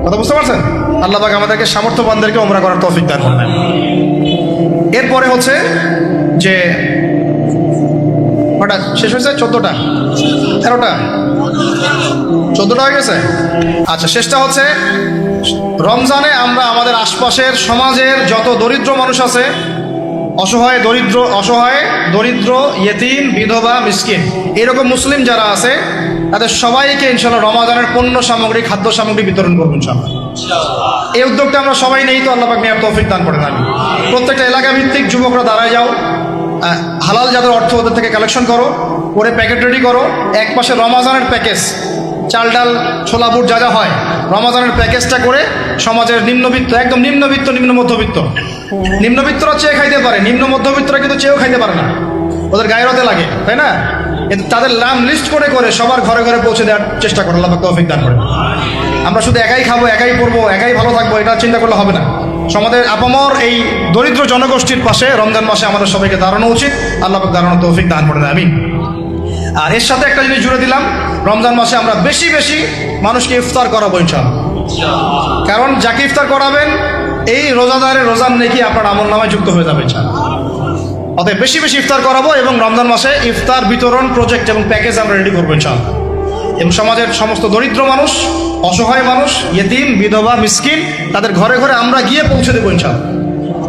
কথা বুঝতে পারছেন? আল্লাহ পাক আমাদেরকে সামর্থ্যবানদেরকে উমরা করার তৌফিক দান করবেন। এরপরে হচ্ছে যে কটা শেষ হয়েছে? 14টা 13টা 14টা হয়ে গেছে। আচ্ছা, শেষটা হচ্ছে রমজানে আমরা আমাদের আশপাশের সমাজের যত দরিদ্র মানুষ আছে, অসহায় দরিদ্র ইয়েতিম বিধবা মিসকিন এরকম মুসলিম যারা আছে তাদের সবাইকে ইনশাআল্লাহ রমাদানের পণ্য সামগ্রী খাদ্য সামগ্রী বিতরণ করবো ইনশাআল্লাহ। এই উদ্যোগটা আমরা সবাই নেই তো আল্লাহ পাক নেয়ার তৌফিক দান করেন। আমি প্রত্যেকটা এলাকা ভিত্তিক যুবকরা দাঁড়ায় যাও, হালাল যাদের অর্থ ওদের থেকে কালেকশন করো, করে প্যাকেট রেডি করো। এক পাশে রমাজানের প্যাকেজ, চাল ডাল ছোলা বুট যা যা হয় রমাজানের প্যাকেজটা করে সমাজের নিম্নবিত্ত, একদম নিম্নবিত্ত নিম্ন মধ্যবিত্ত, নিম্নবিত্তরা চেয়ে খাইতে পারে, নিম্ন মধ্যবিত্তরা কিন্তু চেয়েও খাইতে পারে না, ওদের গায়ের হতে লাগে, তাই না? তাদের নাম লিস্ট করে করে সবার ঘরে ঘরে পৌঁছে দেওয়ার চেষ্টা করো, আল্লাহ পাক তৌফিক দান করে। আমরা শুধু একাই খাবো, একাই পড়বো, একাই ভালো থাকবো, এটা চিন্তা করলে হবে না। সমাজের আপামর এই দরিদ্র জনগোষ্ঠীর পাশে রমজান মাসে আমাদের সবাইকে দাঁড়ানো উচিত, আল্লাহ পাক দাঁড়ানোর তৌফিক দান করে দেয়। আমিন। আর এর সাথে একটা জিনিস জুড়ে দিলাম, রমজান মাসে আমরা বেশি বেশি মানুষকে ইফতার করাবো ইনশাআল্লাহ। কারণ যাকে ইফতার করাবেন এই রোজাদারের রোজার নেকি আপনার আমল নামায় যুক্ত হয়ে যাবে ইনশাআল্লাহ। অতএব বেশি বেশি ইফতার করাবো এবং রমজান মাসে ইফতার বিতরণ প্রজেক্ট এবং প্যাকেজ আমরা রেডি করবো ইনশাআল্লাহ। এবং সমাজের সমস্ত দরিদ্র মানুষ, অসহায় মানুষ, ইয়েতিম বিধবা মিসকিন তাদের ঘরে ঘরে আমরা গিয়ে পৌঁছে দেবো ইনশাআল্লাহ।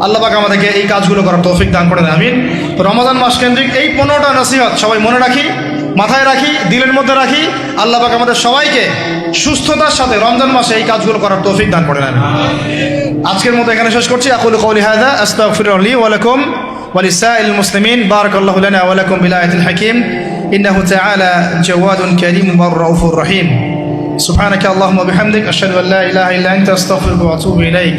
আল্লাহ পাক আমাদেরকে এই কাজগুলো করার তৌফিক দান করে দেন। আমিন। তো রমজান মাস কেন্দ্রিক এই 15টা নসিহত সবাই মনে রাখি, মাথায় রাখি, দিলের মধ্যে রাখি। আল্লাহ পাক আমাদের সবাইকে সুস্থতার সাথে রমজান মাসে এই কাজগুলো করার তৌফিক দান করে দেন। আজকের মতো এখানে শেষ করছি। আকুলু কওলি হাযা আস্তাগফিরুল্লাহ লি ওয়া লাকুম ওয়া লিসাইরিল মুসলিমিন। বারাকাল্লাহু লানা ওয়া লাকুম বিল আয়াতিল হাকীম। ইন্নাহু তাআলা জাওয়াদুন কারীম ওয়া রাউফুর রহিম। সুবহানাকা আল্লাহুম্মা বিহামদিক আশহাদু আল্লা ইলাহা ইল্লা আনতা আস্তাগফিরুকা ওয়া আতুবু ইলাইক।